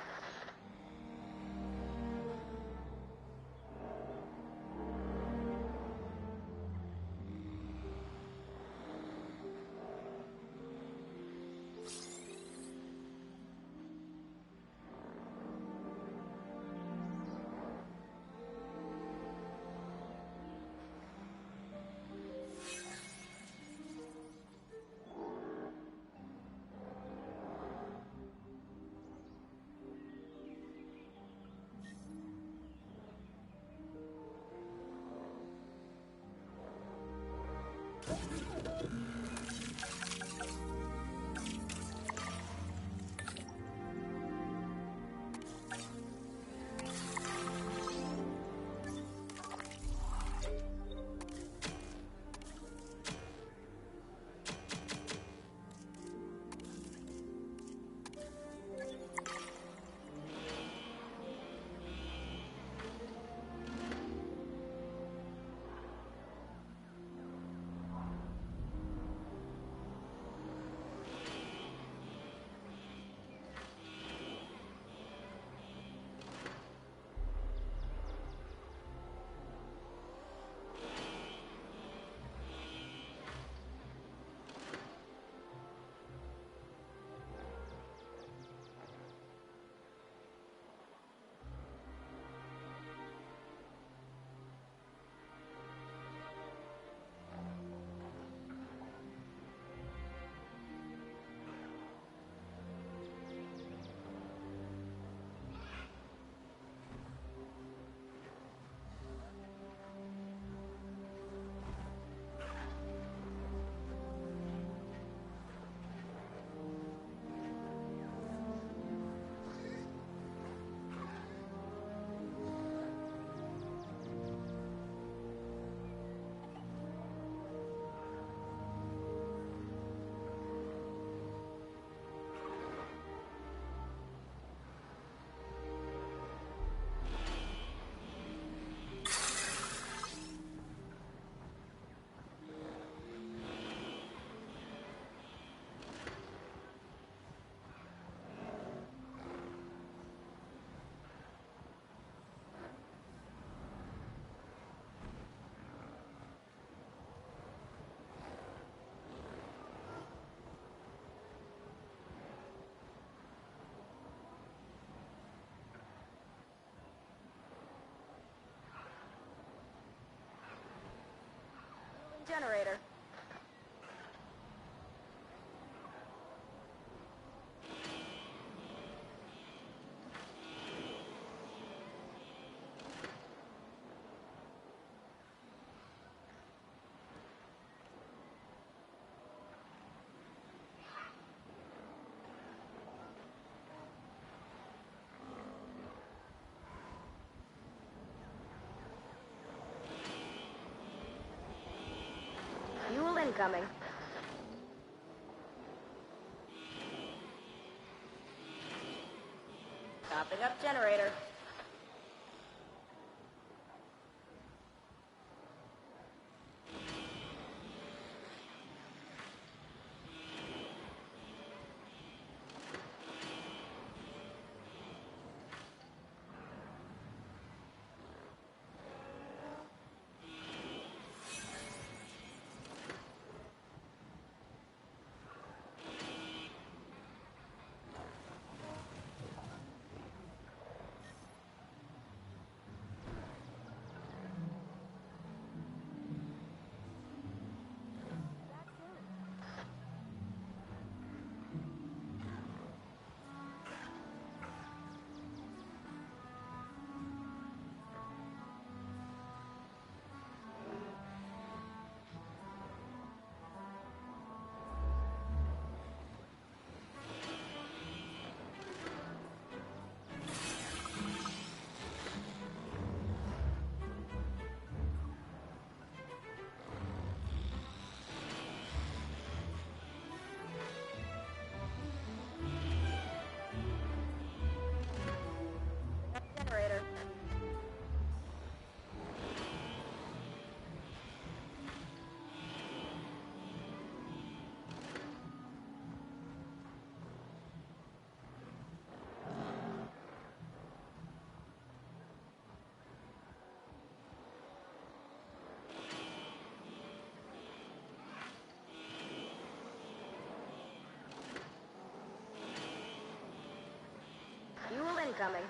Generator. Fuel incoming. Topping up generator. Incoming.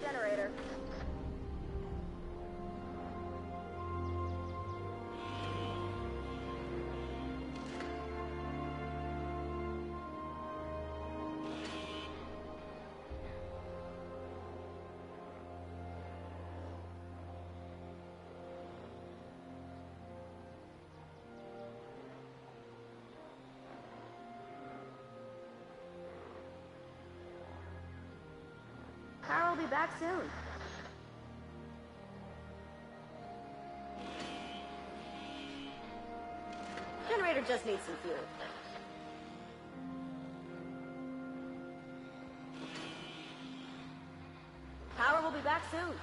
Generator. Power will be back soon. Generator just needs some fuel. Power will be back soon.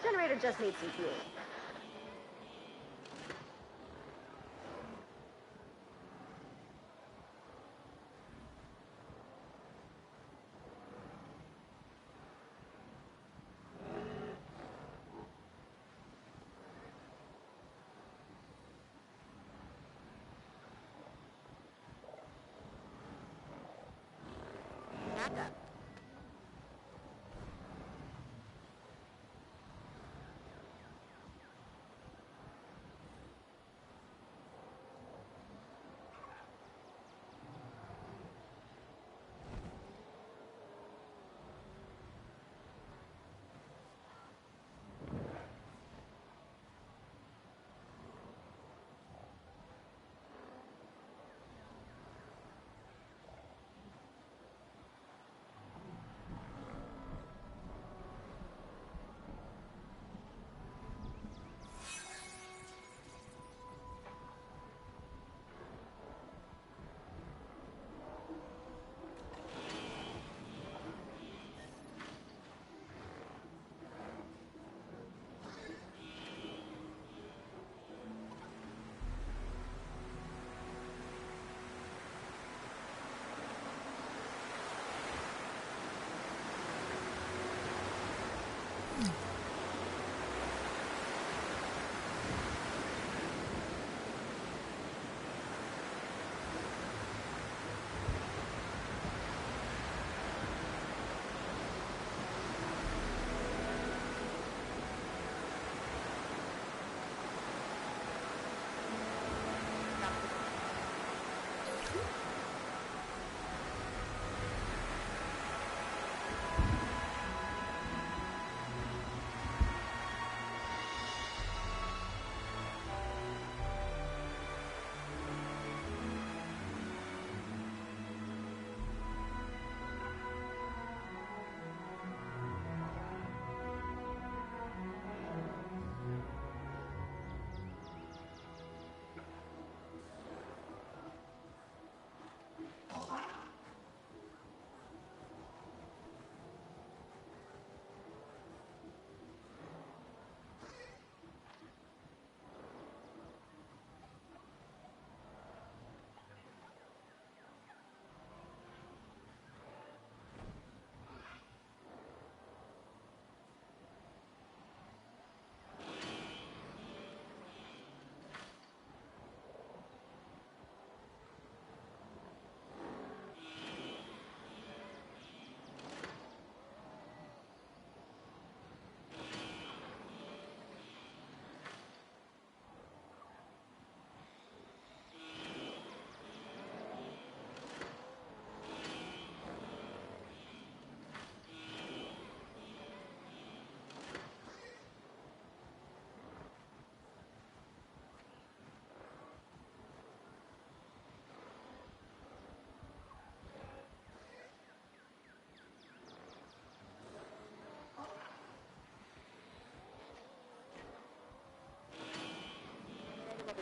Generator just needs some fuel. Backup.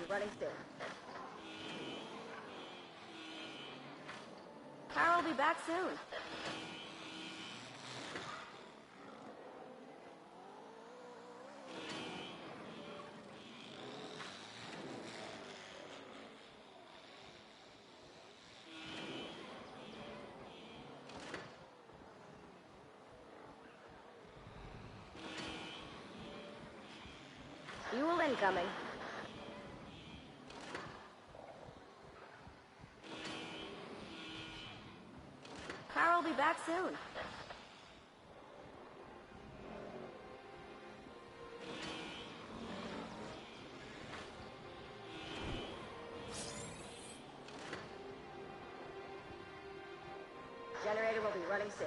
be running soon. Power will be back soon. Fuel incoming. Power will be back soon. Generator will be running soon.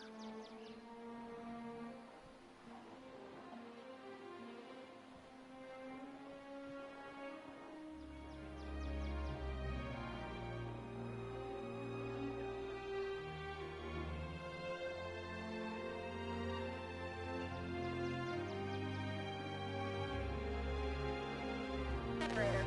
Just needs some fuel. Generator.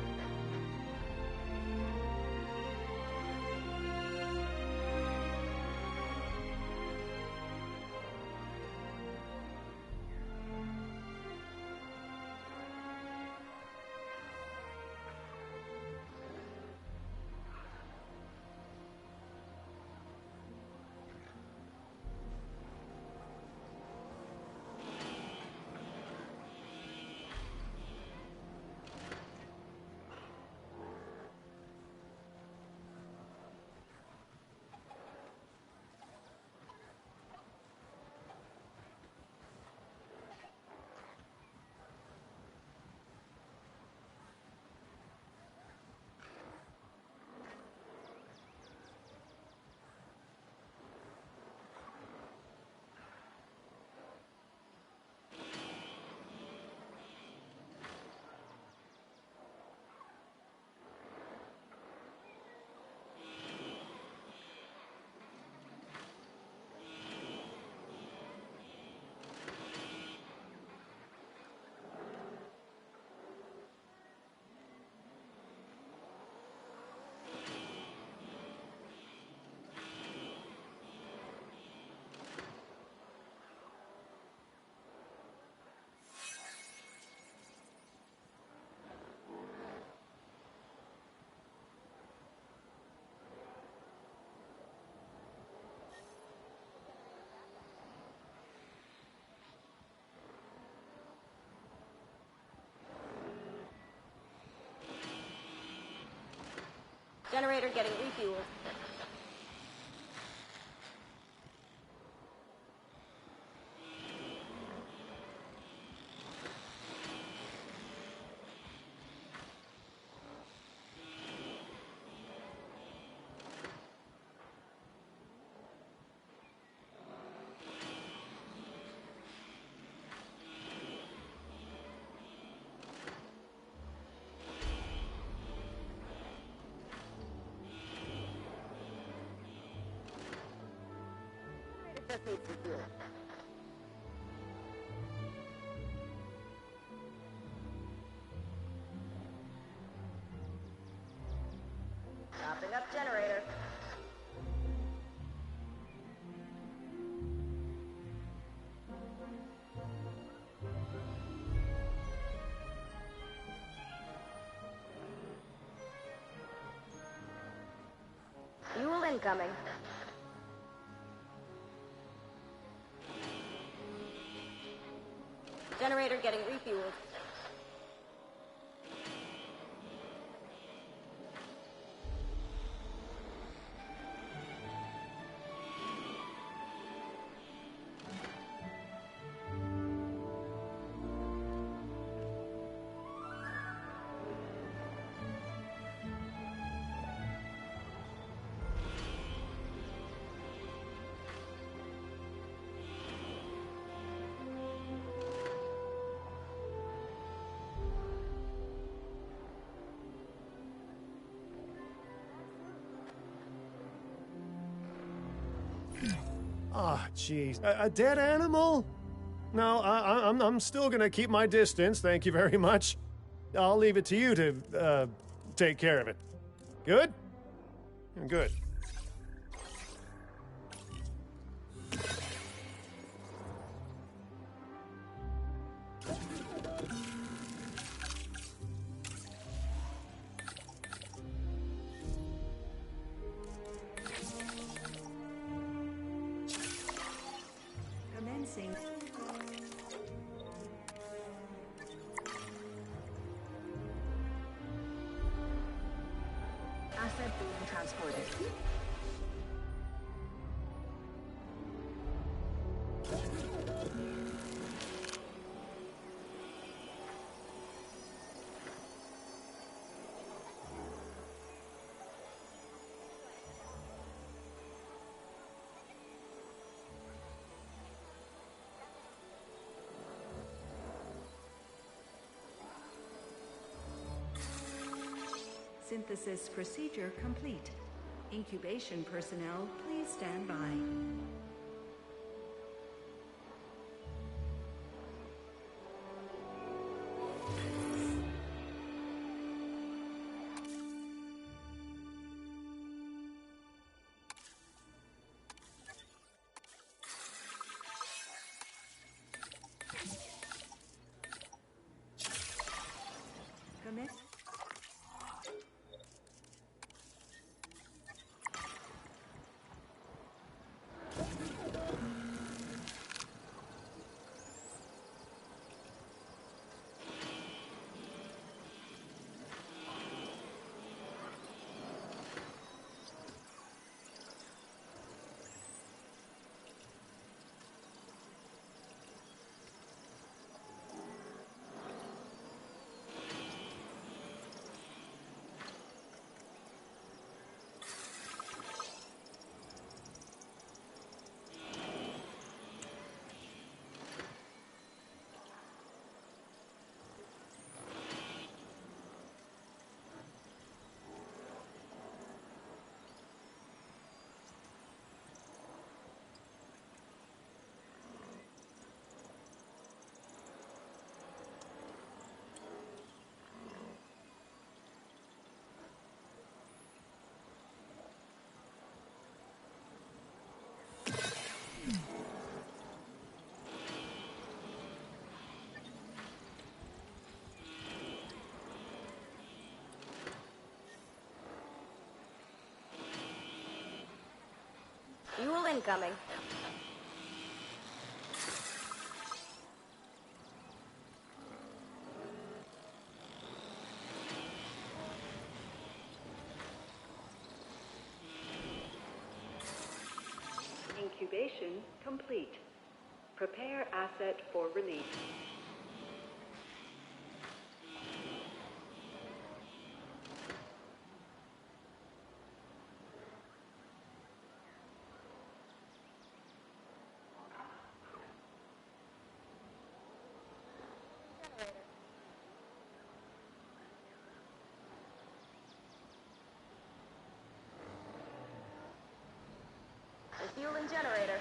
Generator getting refueled. Topping up generator. Fuel incoming. Generator getting refueled. Ah, jeez. A dead animal? No, I'm still gonna keep my distance, thank you very much. I'll leave it to you to, take care of it. Good? Good. Commencing. Asset being transported. Synthesis procedure complete. Incubation personnel, please stand by. Commit. Fuel incoming. Incubation complete. Prepare asset for release. Refueling generator.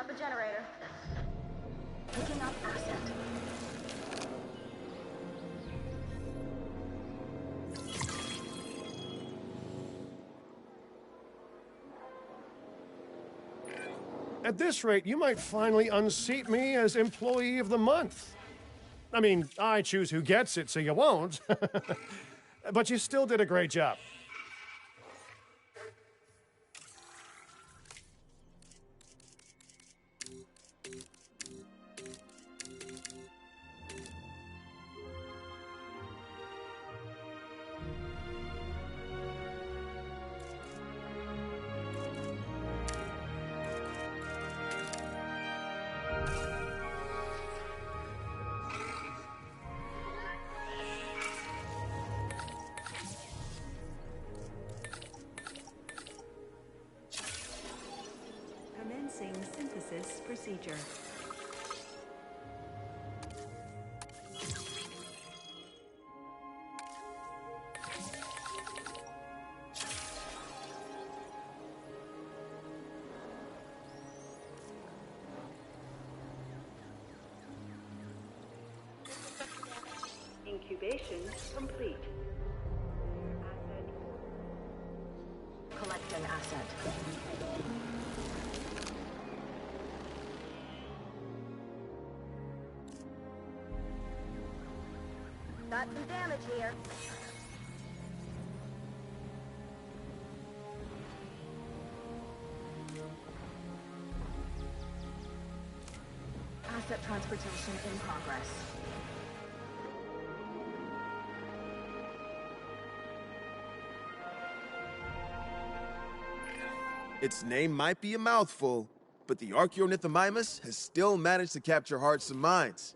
up a generator. Picking up asset. At this rate, you might finally unseat me as Employee of the Month. I mean, I choose who gets it, so you won't. But you still did a great job. Commencing synthesis procedure. Incubation complete. Collecting asset. Got some damage here. Asset transportation in progress. Its name might be a mouthful, but the Archaeornithomimus has still managed to capture hearts and minds.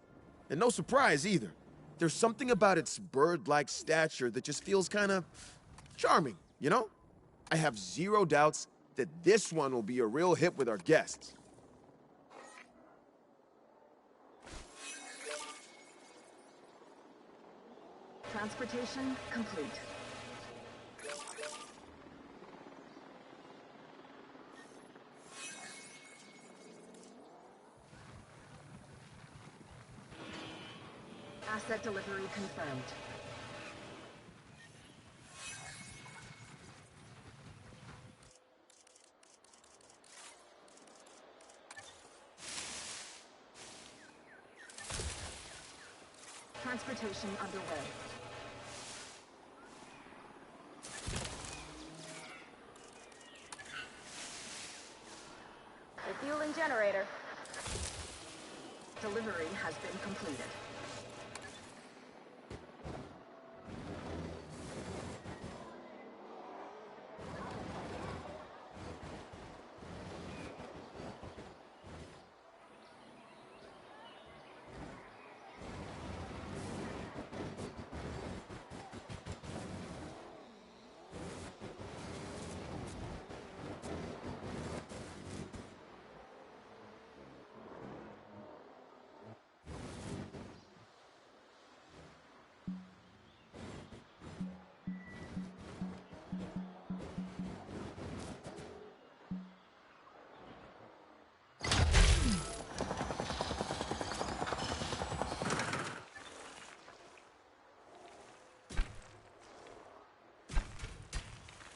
And no surprise either. There's something about its bird-like stature that just feels kind of charming, you know? I have zero doubts that this one will be a real hit with our guests. Transportation complete. Asset delivery confirmed. Transportation underway. Refueling generator. Delivery has been completed.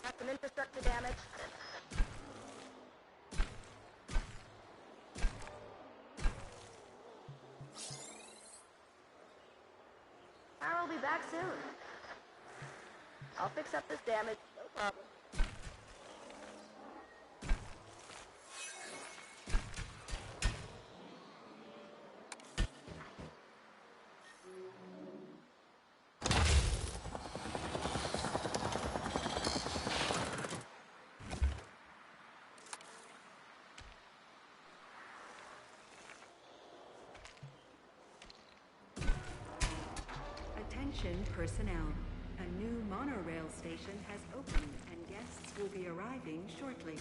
Got some infrastructure damage. I'll be back soon. I'll fix up this damage, no problem. Attention personnel. A new monorail station has opened and guests will be arriving shortly.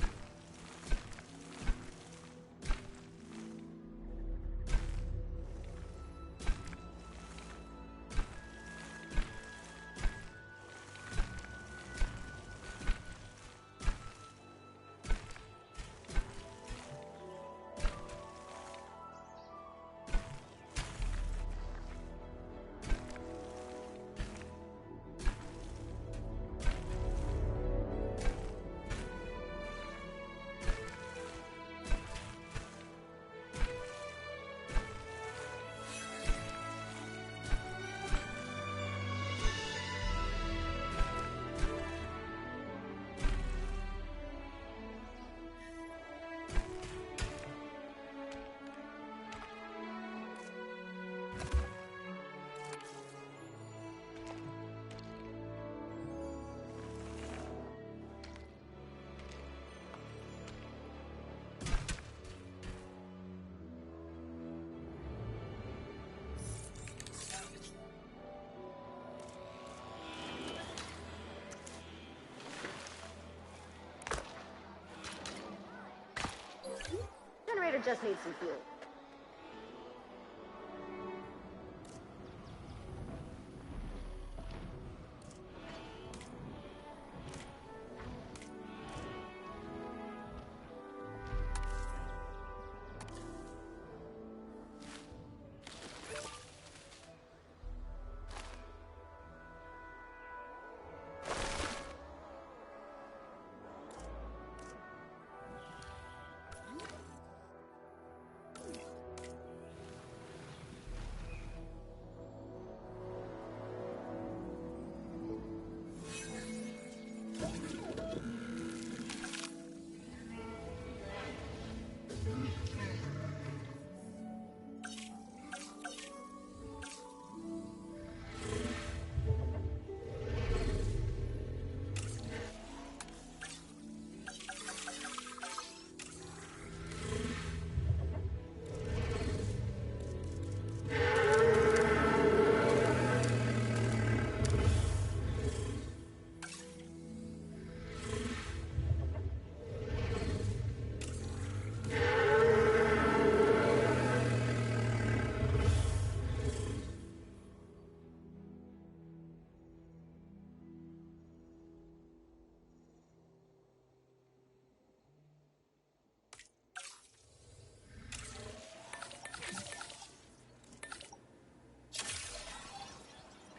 It just needs some fuel.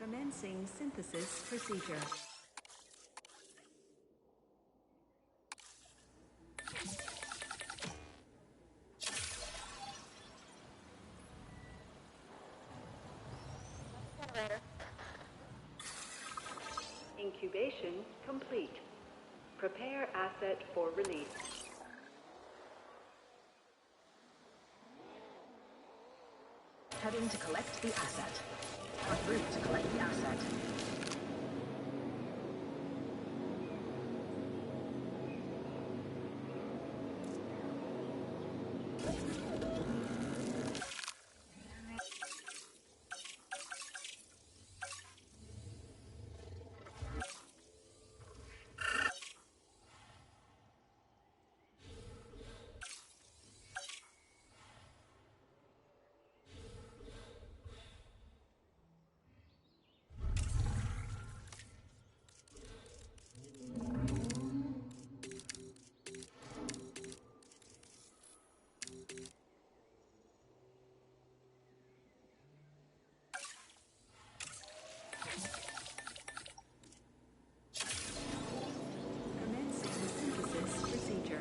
Commencing synthesis procedure. Incubation complete. Prepare asset for release. Heading to collect the asset. En route to collect the asset. Commencing synthesis procedure.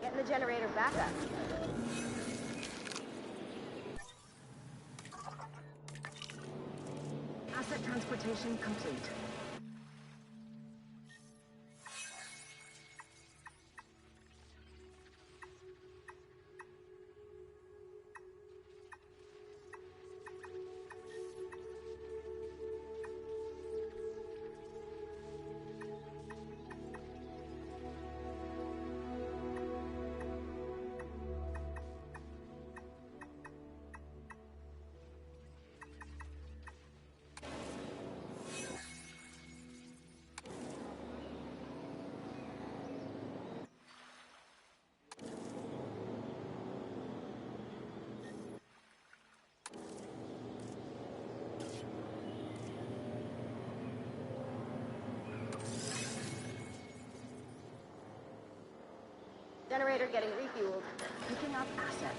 Getting the generator back up. Asset transportation complete. Generator getting refueled. Picking up asset.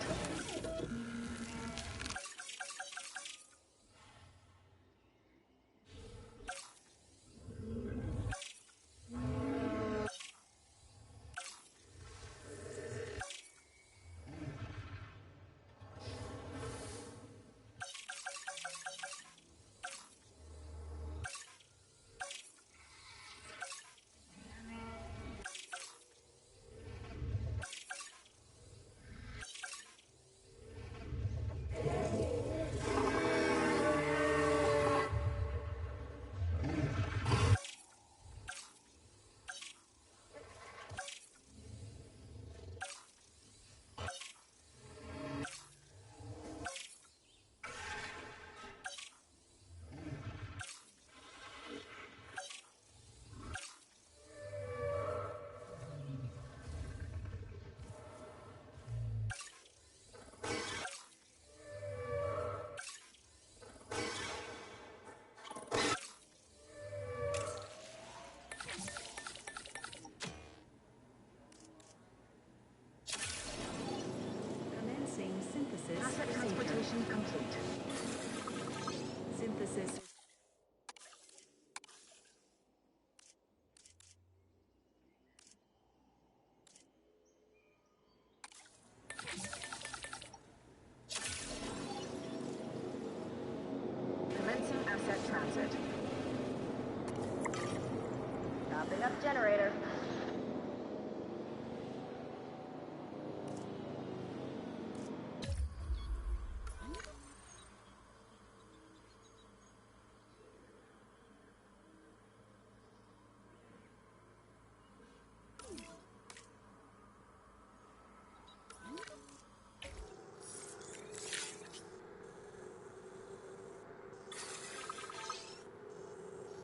Popping up generator.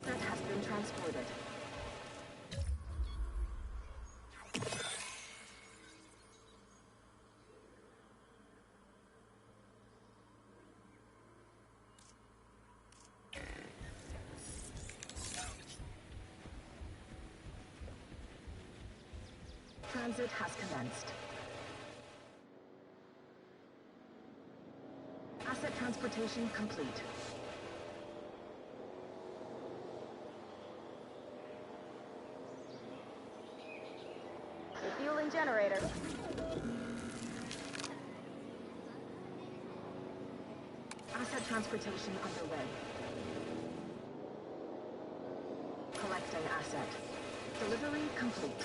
That has been transported. Transit has commenced. Asset transportation complete. Refueling generator. Asset transportation underway. Collecting asset. Delivery complete.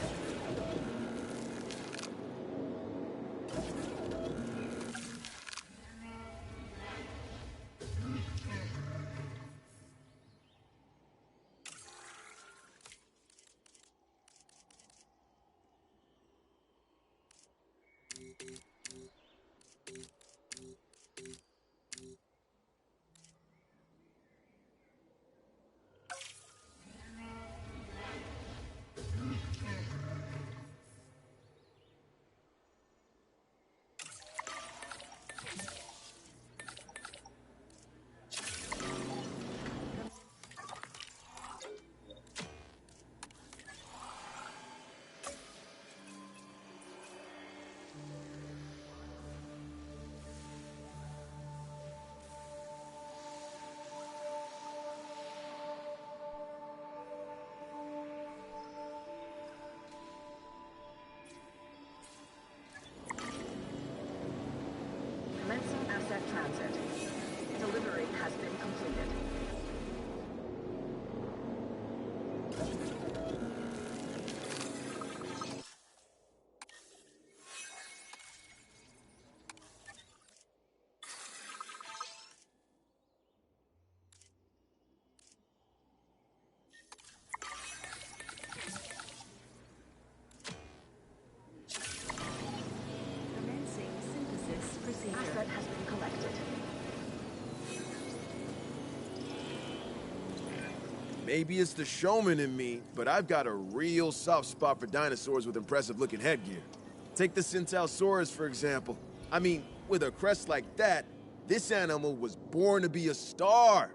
Commencing asset transit. Delivery has been completed. Commencing synthesis procedure. Asset has been collected. Maybe it's the showman in me, but I've got a real soft spot for dinosaurs with impressive-looking headgear. Take the Centausaurus, for example. I mean, with a crest like that, this animal was born to be a star.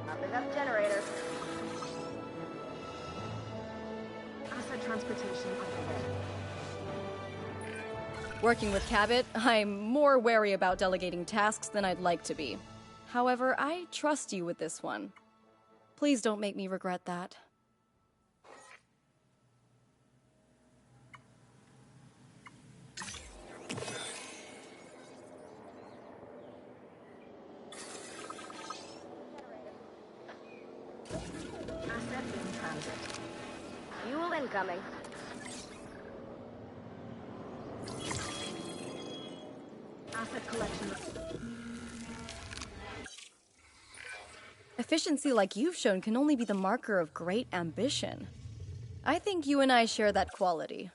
Popping up generator. Asset transportation underway. Working with Cabot, I'm more wary about delegating tasks than I'd like to be. However, I trust you with this one. Please don't make me regret that. Asset in transit. Fuel incoming. Asset collection. Efficiency like you've shown can only be the marker of great ambition. I think you and I share that quality.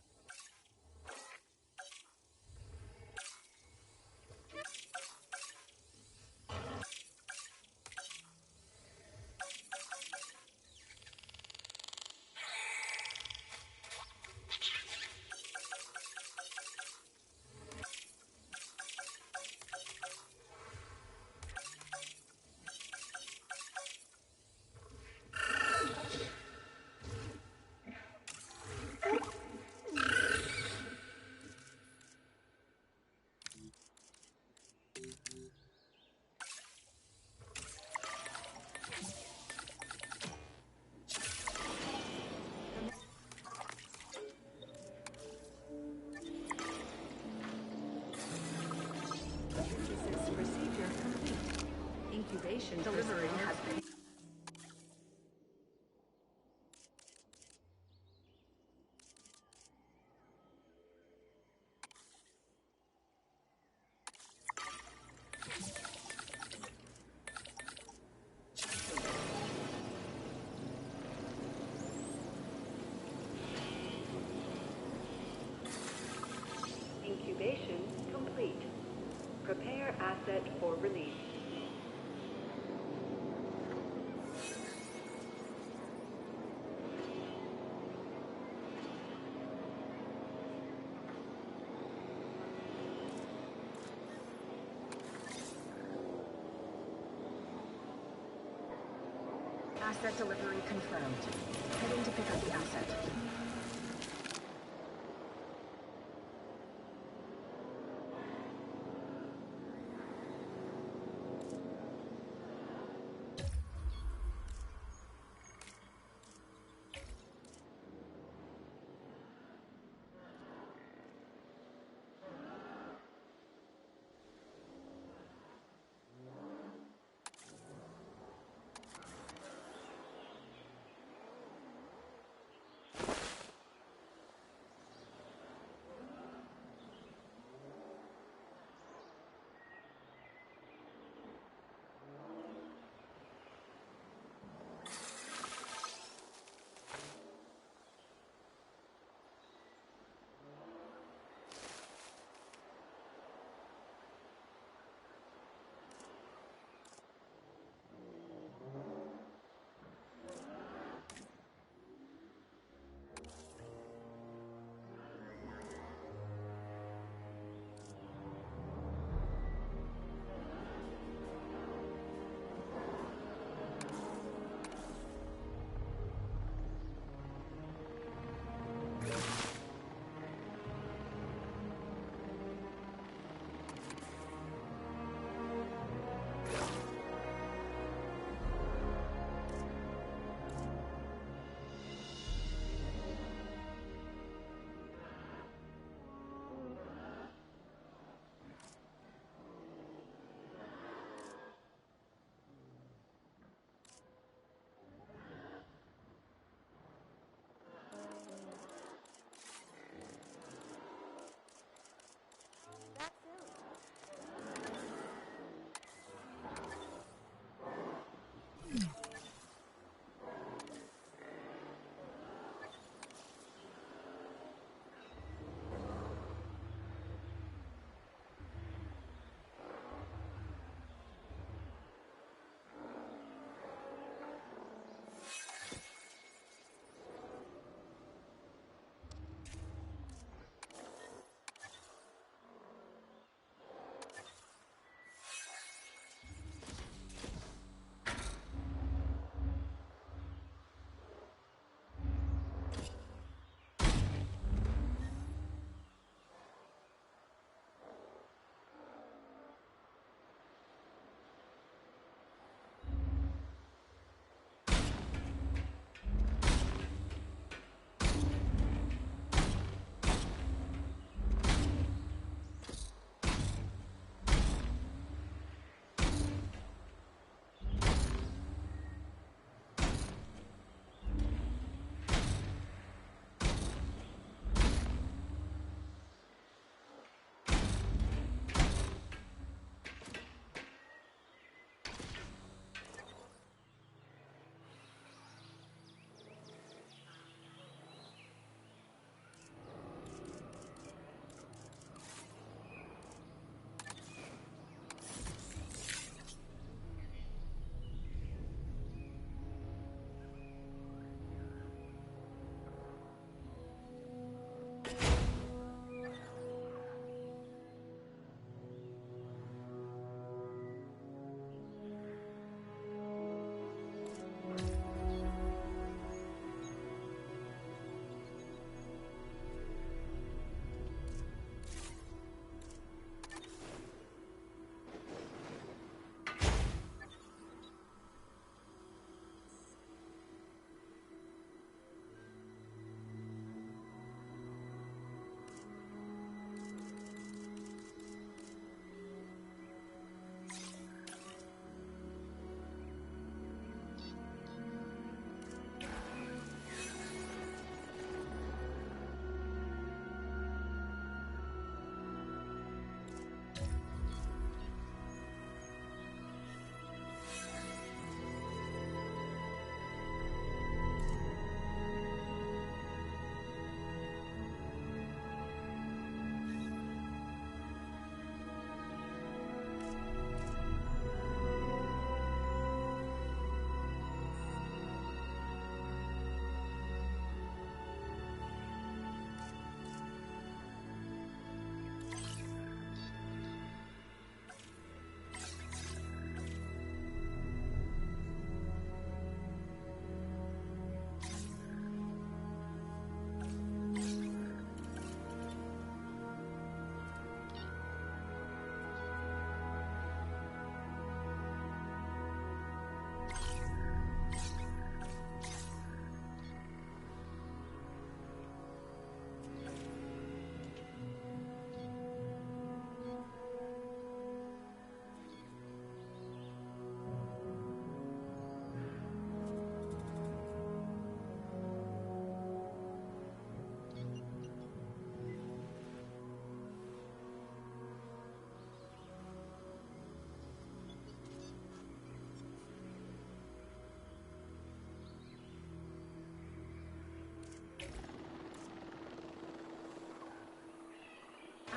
Incubation Delivery personnel. has been. Incubation complete. Prepare asset for release. Asset delivery confirmed. Heading to pick up the asset.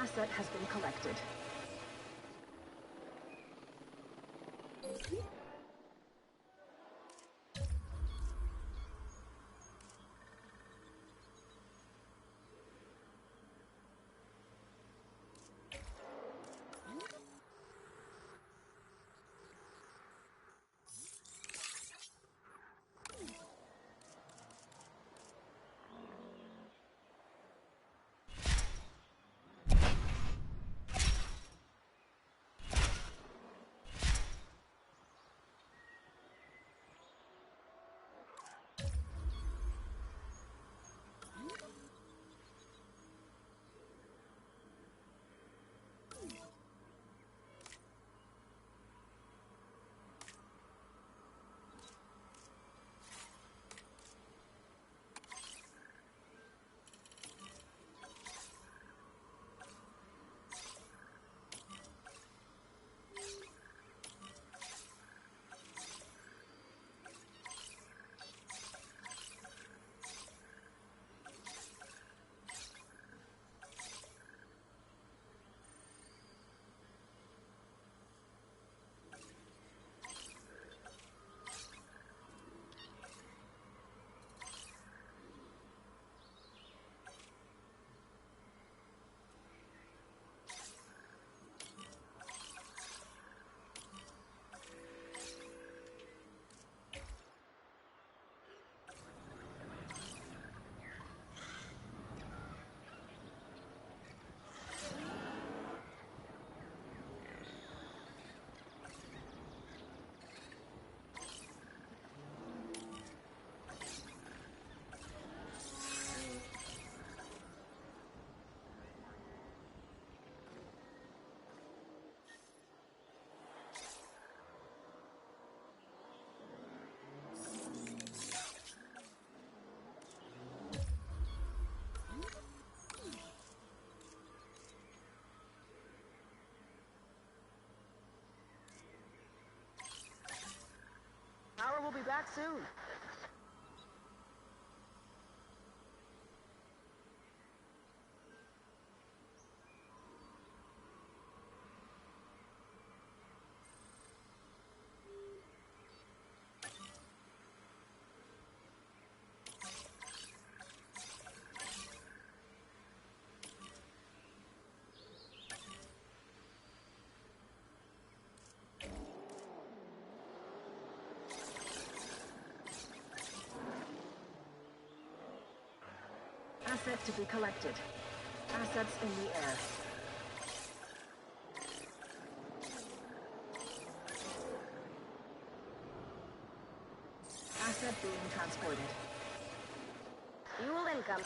Asset has been collected. Power will be back soon. Asset to be collected. Assets in the air. Asset being transported. Fuel income.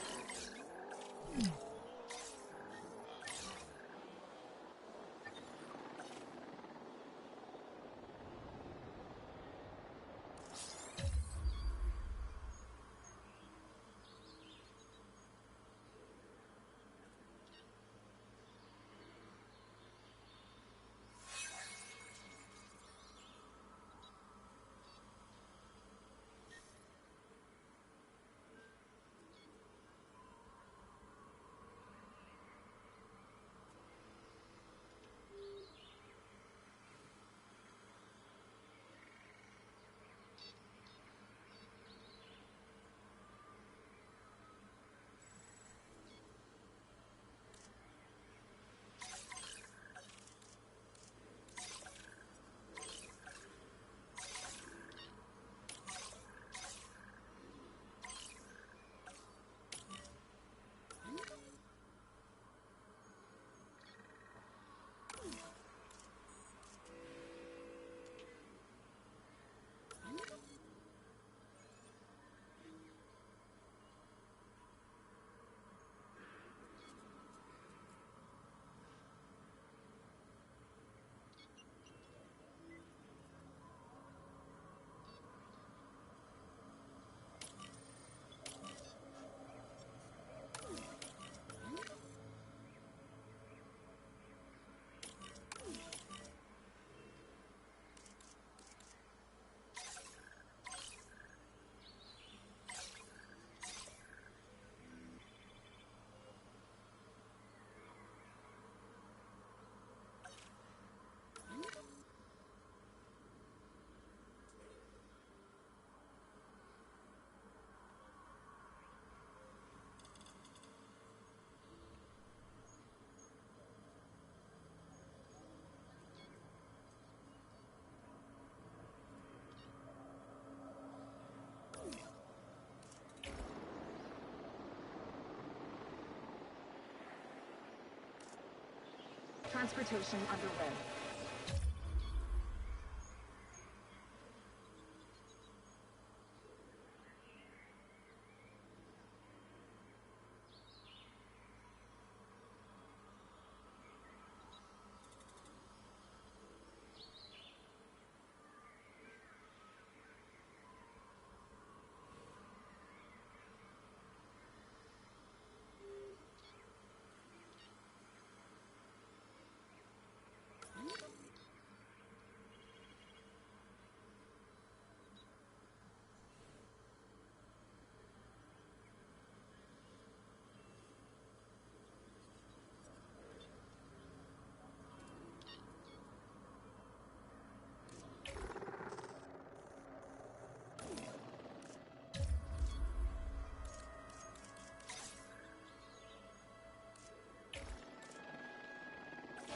Transportation underway.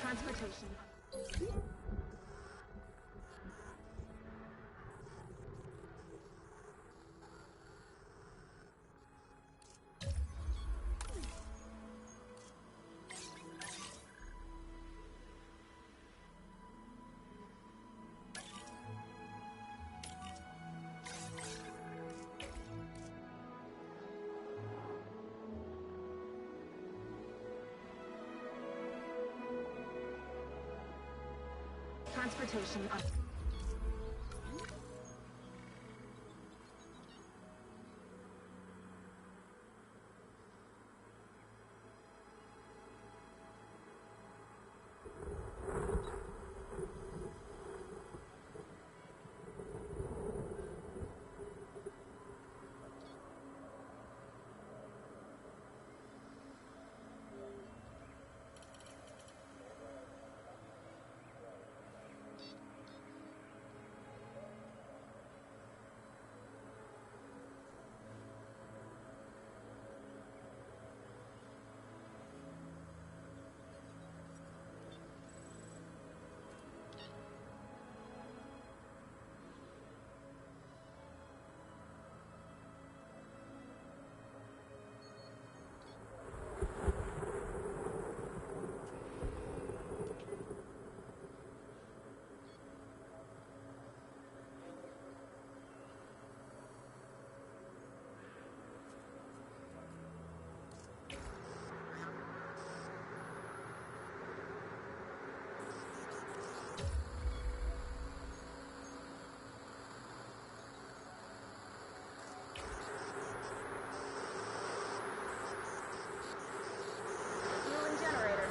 Transportation. Transportation. Fueling generator.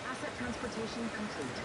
Asset transportation complete.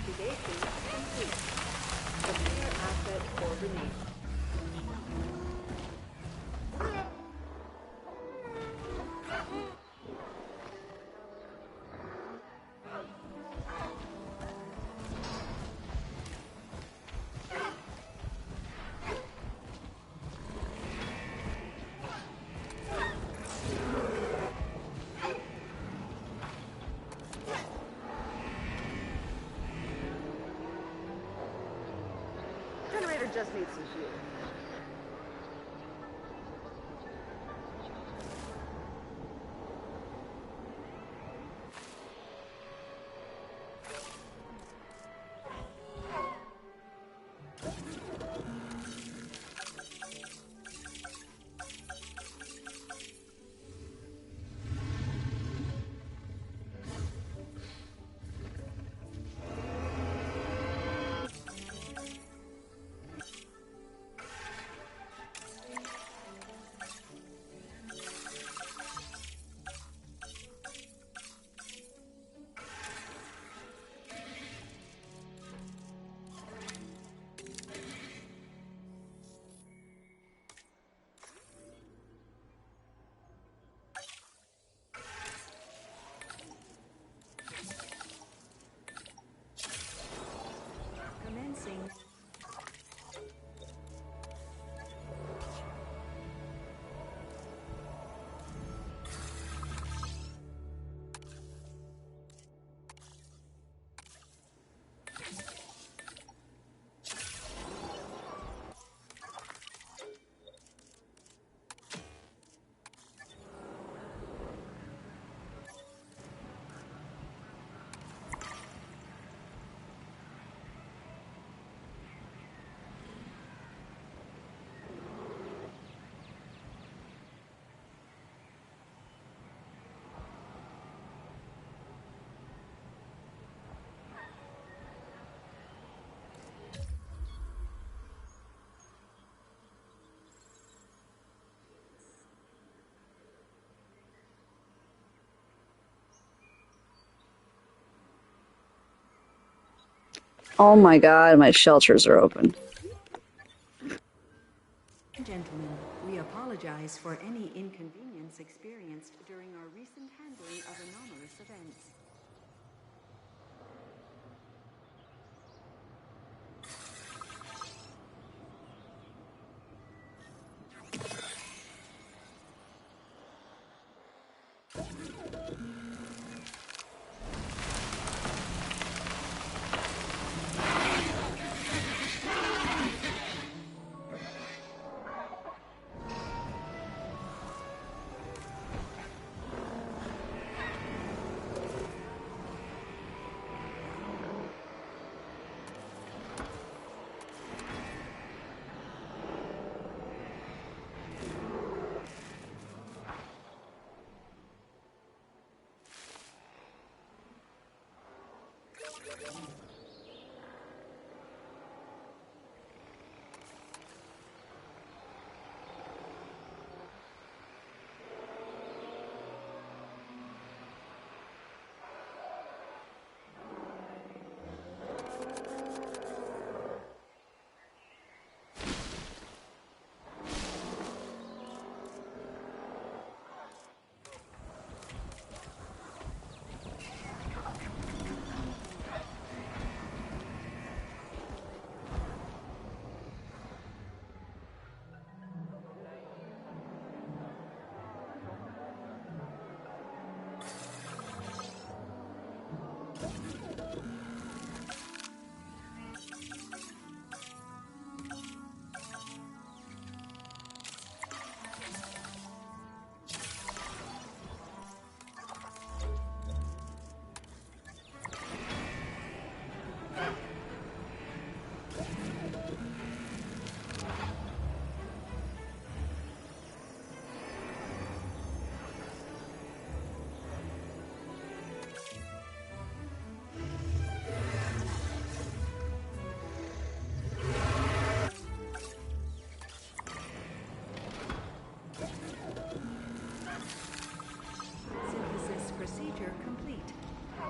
Incubation complete. Prepare asset for release. Generator just needs some fuel. Commencing. Oh my god, my shelters are open. Gentlemen, we apologize for any inconvenience experienced during our recent handling of anomalous events.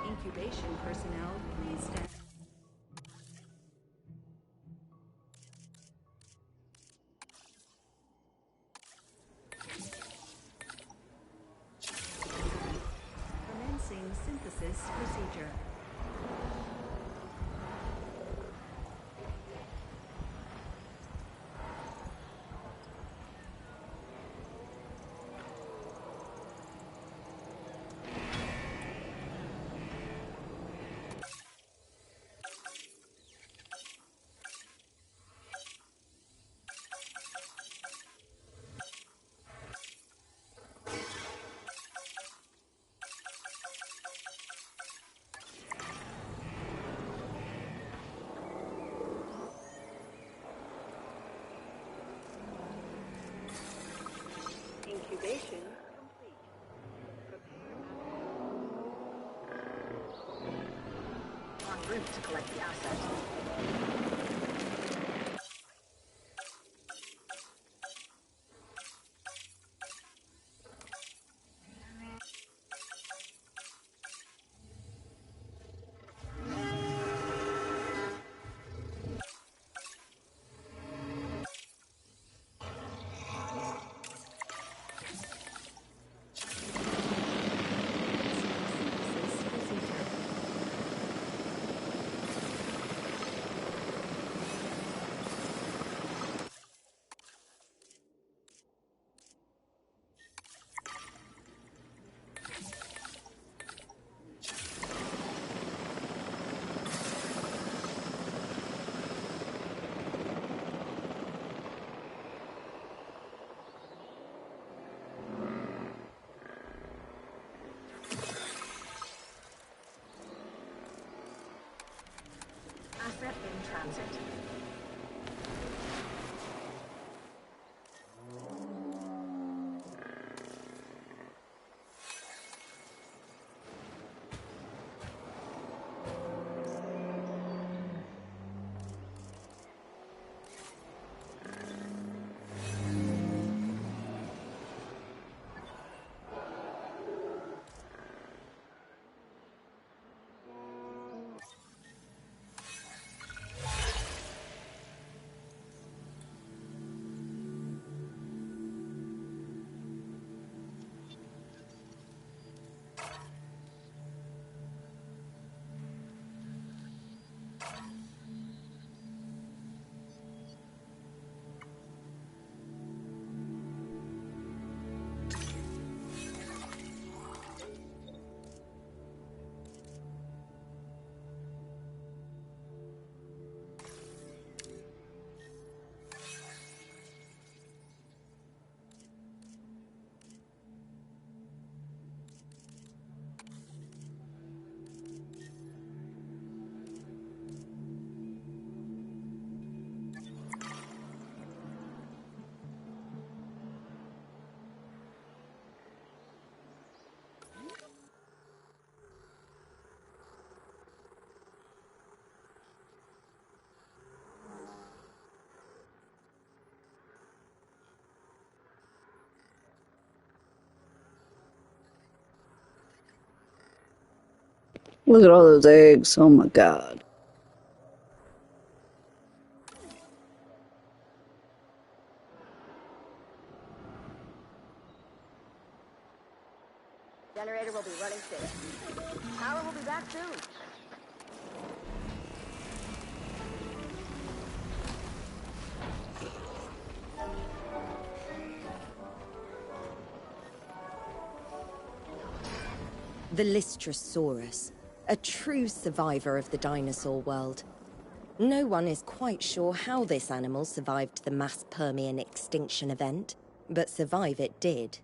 Incubation personnel, please stand. route to collect the asset. Asset in transit. Look at all those eggs. Oh my god. Generator will be running soon. Power will be back soon. The Lystrosaurus, a true survivor of the dinosaur world. No one is quite sure how this animal survived the mass Permian extinction event, but survive it did.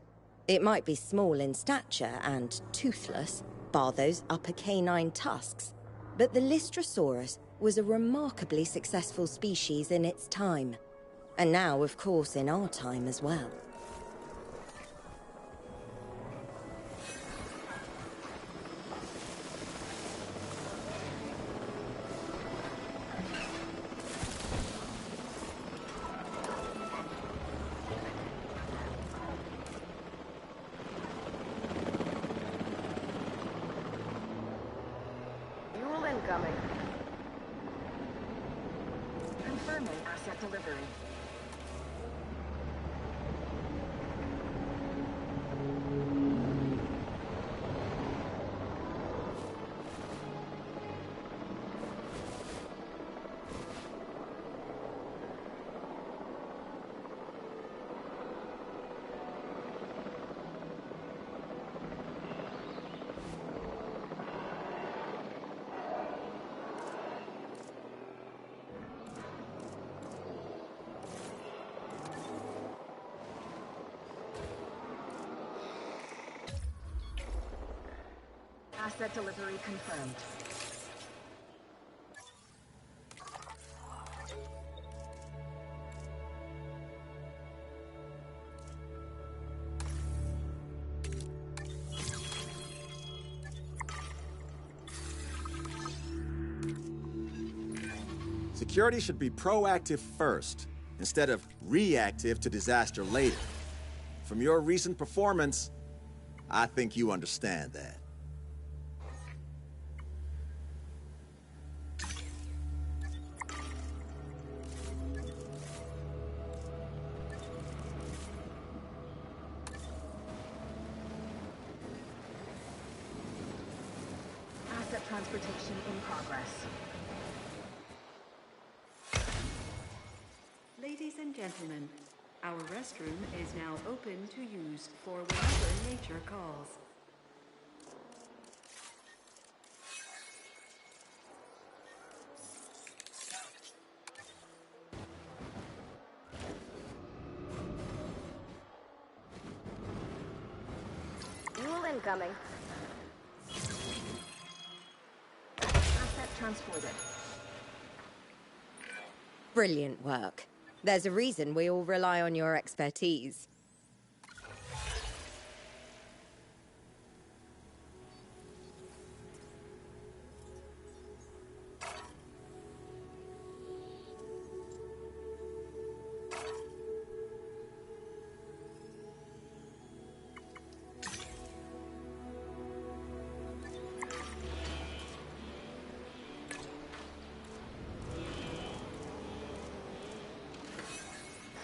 It might be small in stature and toothless, bar those upper canine tusks, but the Lystrosaurus was a remarkably successful species in its time, and now, of course, in our time as well. Fuel incoming. Confirming asset delivery. Asset delivery confirmed. Security should be proactive first, instead of reactive to disaster later. From your recent performance, I think you understand that. Asset transportation in progress. Ladies and gentlemen, our restroom is now open to use for whenever nature calls. Fuel incoming. Asset transported. Brilliant work. There's a reason we all rely on your expertise.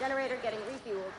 Generator getting refueled.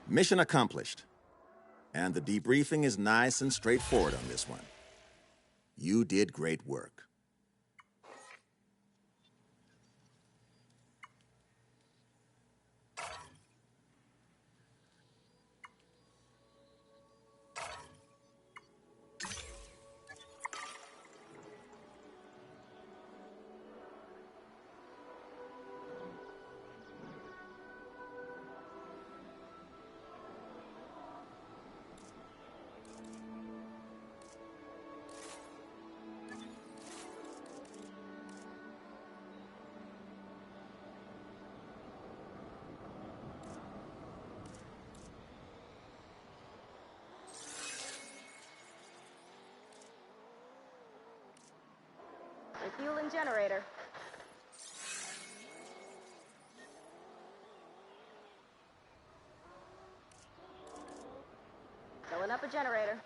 Mission accomplished. And the debriefing is nice and straightforward on this one. You did great work. Refueling generator. Filling up a generator.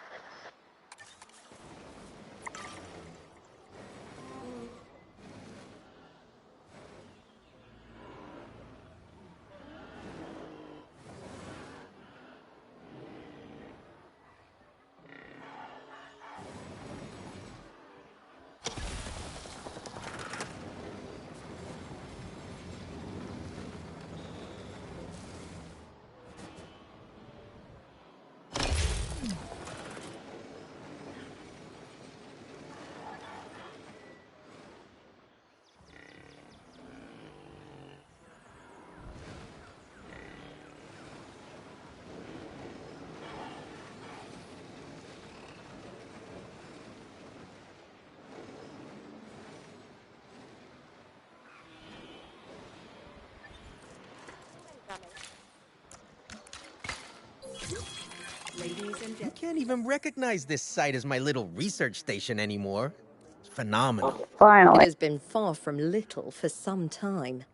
Ladies and You gentlemen. can't even recognize this site as my little research station anymore. It's phenomenal. It Finally. has been far from little for some time.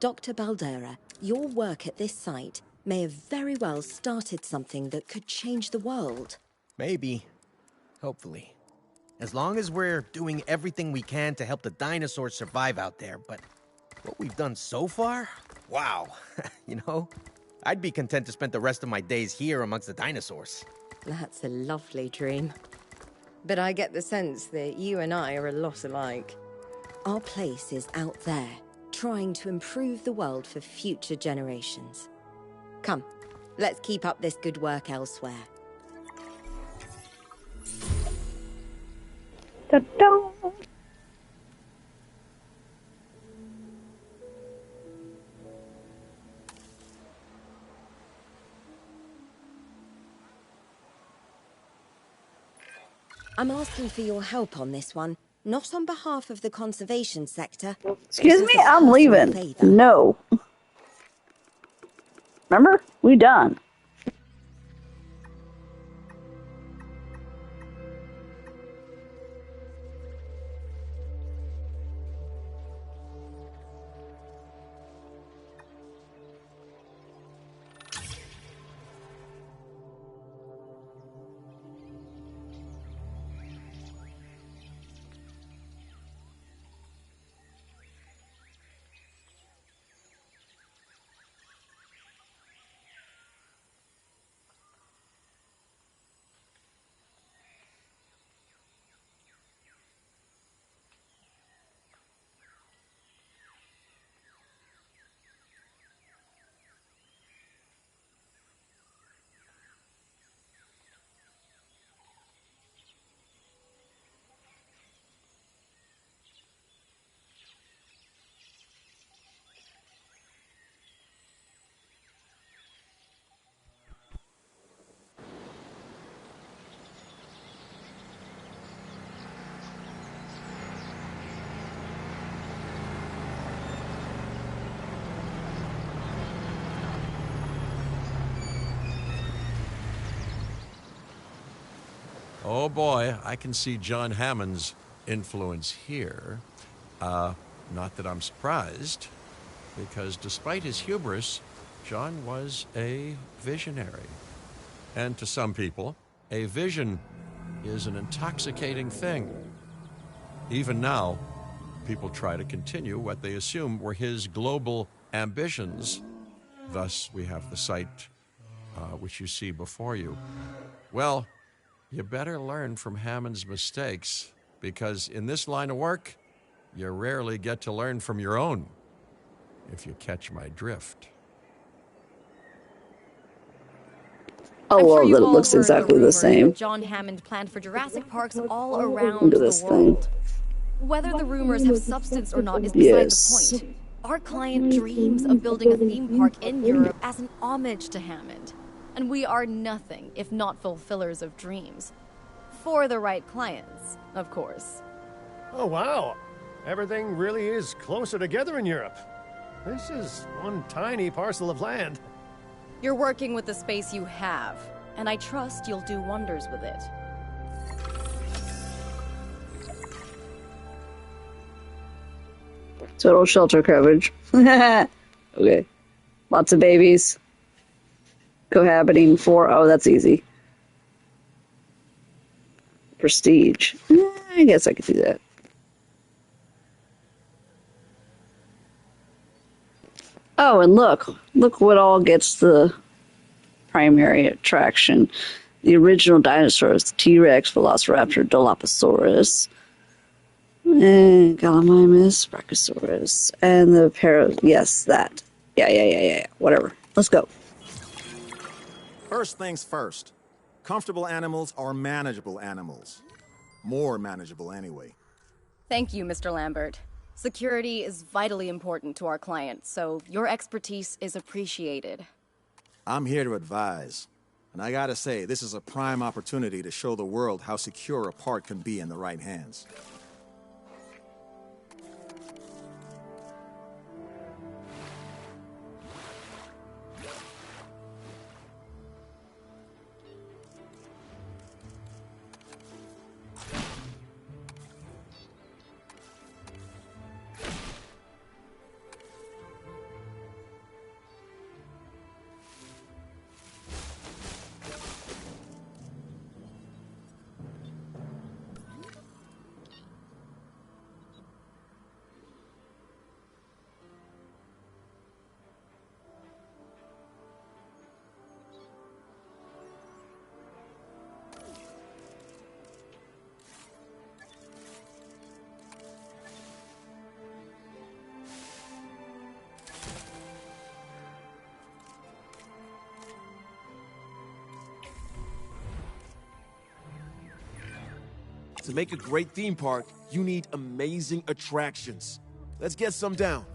Dr. Baldera, your work at this site may have very well started something that could change the world. Maybe. Hopefully. As long as we're doing everything we can to help the dinosaurs survive out there, but what we've done so far? Wow. You know, I'd be content to spend the rest of my days here amongst the dinosaurs. That's a lovely dream. But I get the sense that you and I are a lot alike. Our place is out there, trying to improve the world for future generations. Come, let's keep up this good work elsewhere. Ta-da! I'm asking for your help on this one, not on behalf of the conservation sector. Excuse but me, as a I'm personal leaving. favor. No. Remember? We done. Oh boy, I can see John Hammond's influence here. Not that I'm surprised, because despite his hubris, John was a visionary. And to some people, a vision is an intoxicating thing. Even now, people try to continue what they assume were his global ambitions. Thus, we have the site which you see before you. Well, you better learn from Hammond's mistakes, because in this line of work, you rarely get to learn from your own, if you catch my drift. I I'm sure love that you've it all looks heard exactly the rumors same. that John Hammond planned for Jurassic Parks all Look around at the this thing. world. Whether the rumors have substance or not is beside Yes. the point. Our client dreams of building a theme park in Europe as an homage to Hammond. And we are nothing if not fulfillers of dreams. For the right clients, of course. Oh, wow. Everything really is closer together in Europe. This is one tiny parcel of land. You're working with the space you have, and I trust you'll do wonders with it. Total shelter coverage. Okay. Lots of babies. Cohabiting for, oh, that's easy. Prestige. I guess I could do that. Oh, and look what all gets the primary attraction. The original dinosaurs, T-Rex, Velociraptor, Dilophosaurus, and Gallimimus, Brachiosaurus, and the yes, that. Yeah. Whatever. Let's go. First things first. Comfortable animals are manageable animals. More manageable, anyway. Thank you, Mr. Lambert. Security is vitally important to our client, so your expertise is appreciated. I'm here to advise. And I gotta say, this is a prime opportunity to show the world how secure a park can be in the right hands. To make a great theme park, you need amazing attractions. Let's get some down.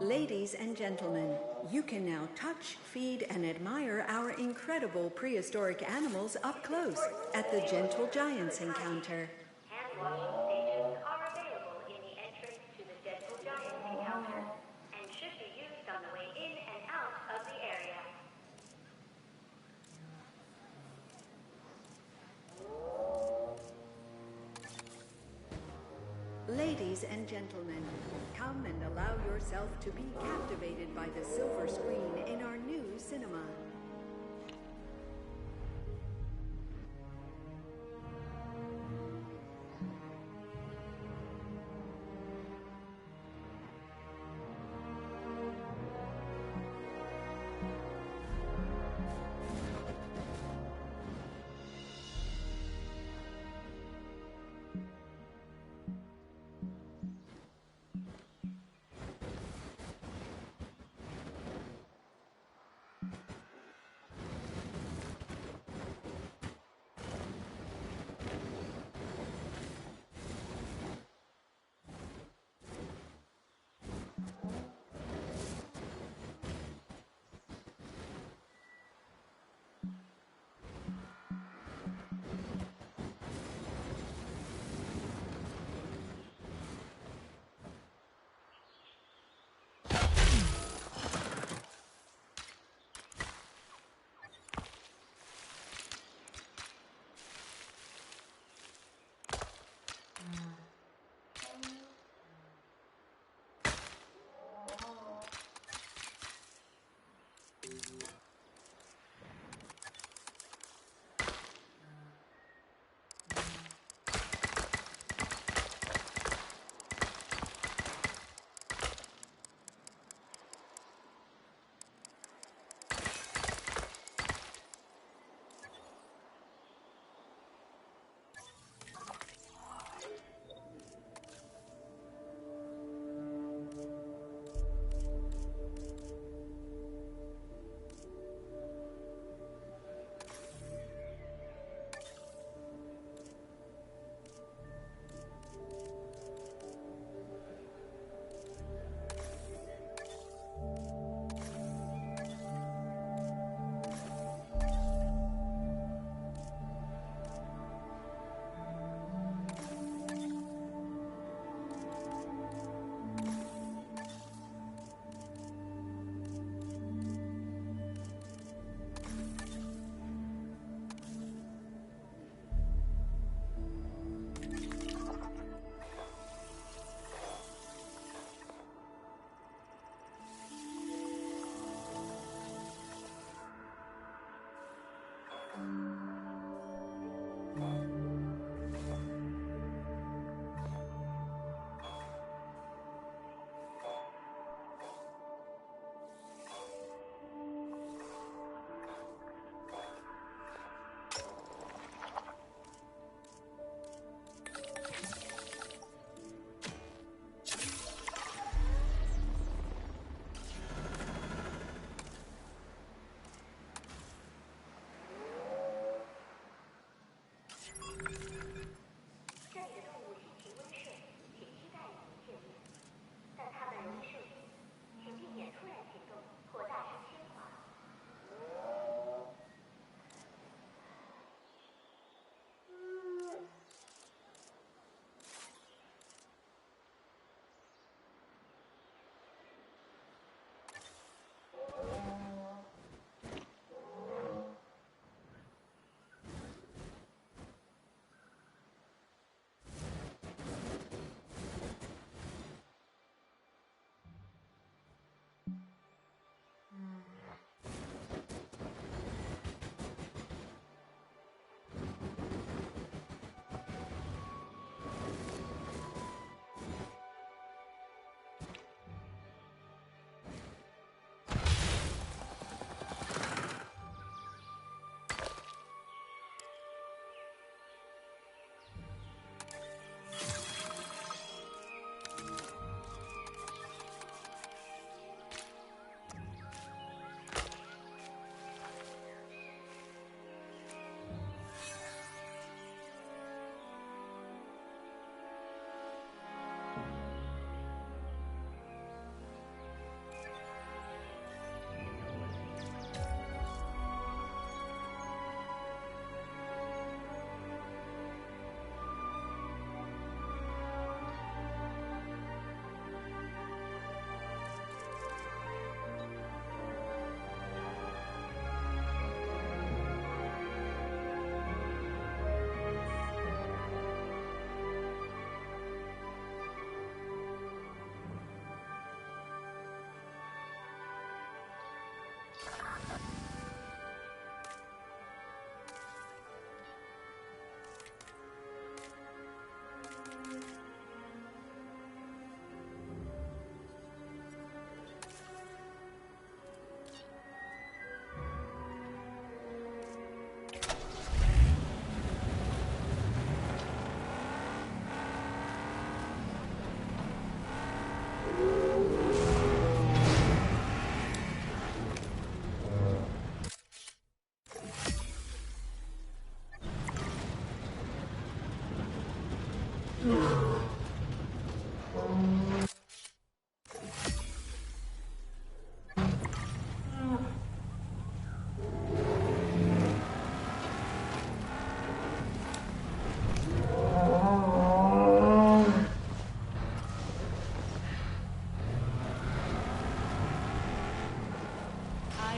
Ladies and gentlemen, you can now touch, feed, and admire our incredible prehistoric animals up close at the Gentle Giants encounter. Hand washing stations are available in the entrance to the Gentle Giants encounter and should be used on the way in and out of the area. Ladies and gentlemen, come and allow yourself to be captivated by the silver screen in our new cinema.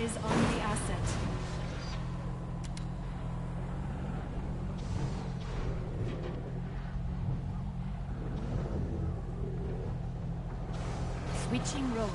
Eyes on the asset. Switching roles.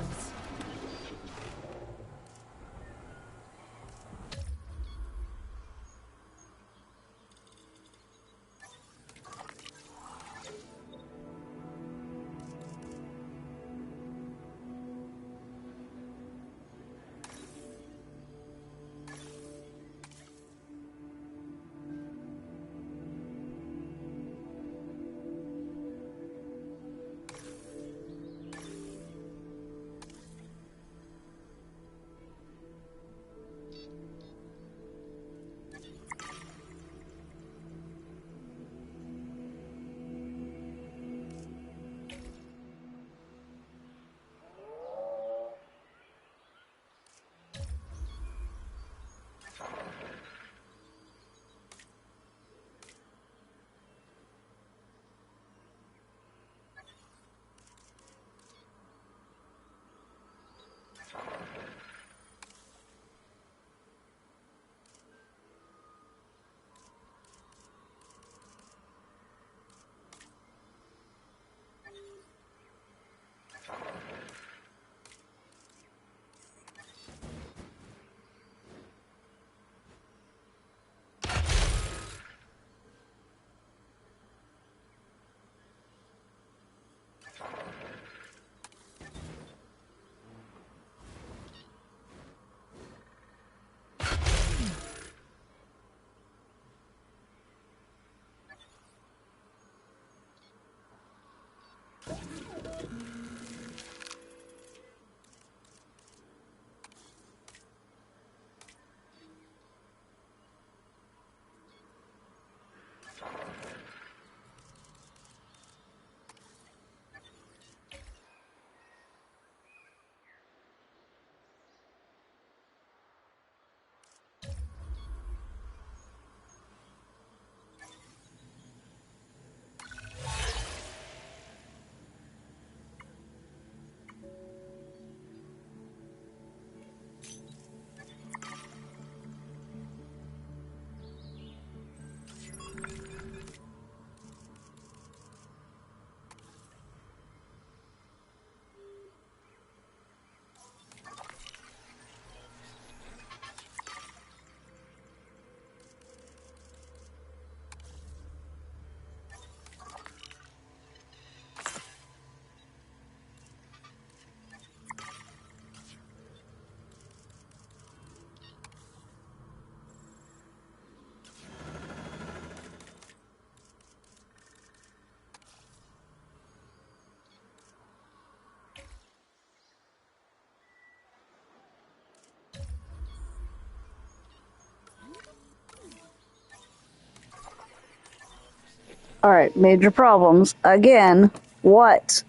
Alright, major problems. Again, what?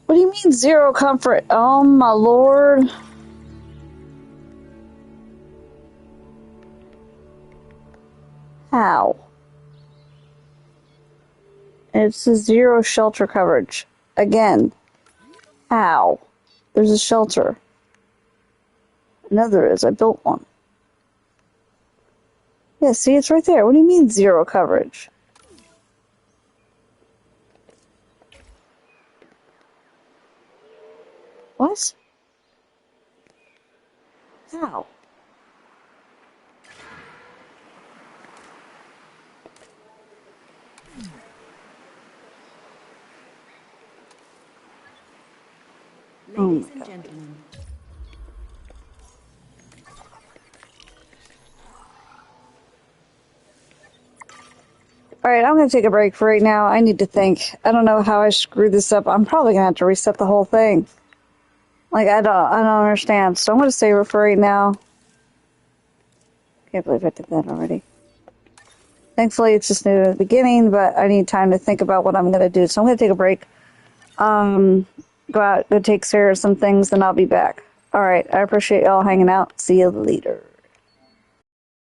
What do you mean zero comfort? Oh my lord. How? It's a zero shelter coverage. Again. How? There's a shelter. No, there is. I built one. Yeah, see, it's right there. What do you mean zero coverage? What? How? Ladies and gentlemen. Alright, I'm gonna take a break for right now. I need to think. I don't know how I screwed this up. I'm probably gonna have to reset the whole thing. Like, I don't understand. So I'm gonna save it for right now. Can't believe I did that already. Thankfully, it's just new at the beginning, but I need time to think about what I'm gonna do. So I'm gonna take a break. Go out, go take care of some things, and I'll be back. Alright, I appreciate y'all hanging out. See you later.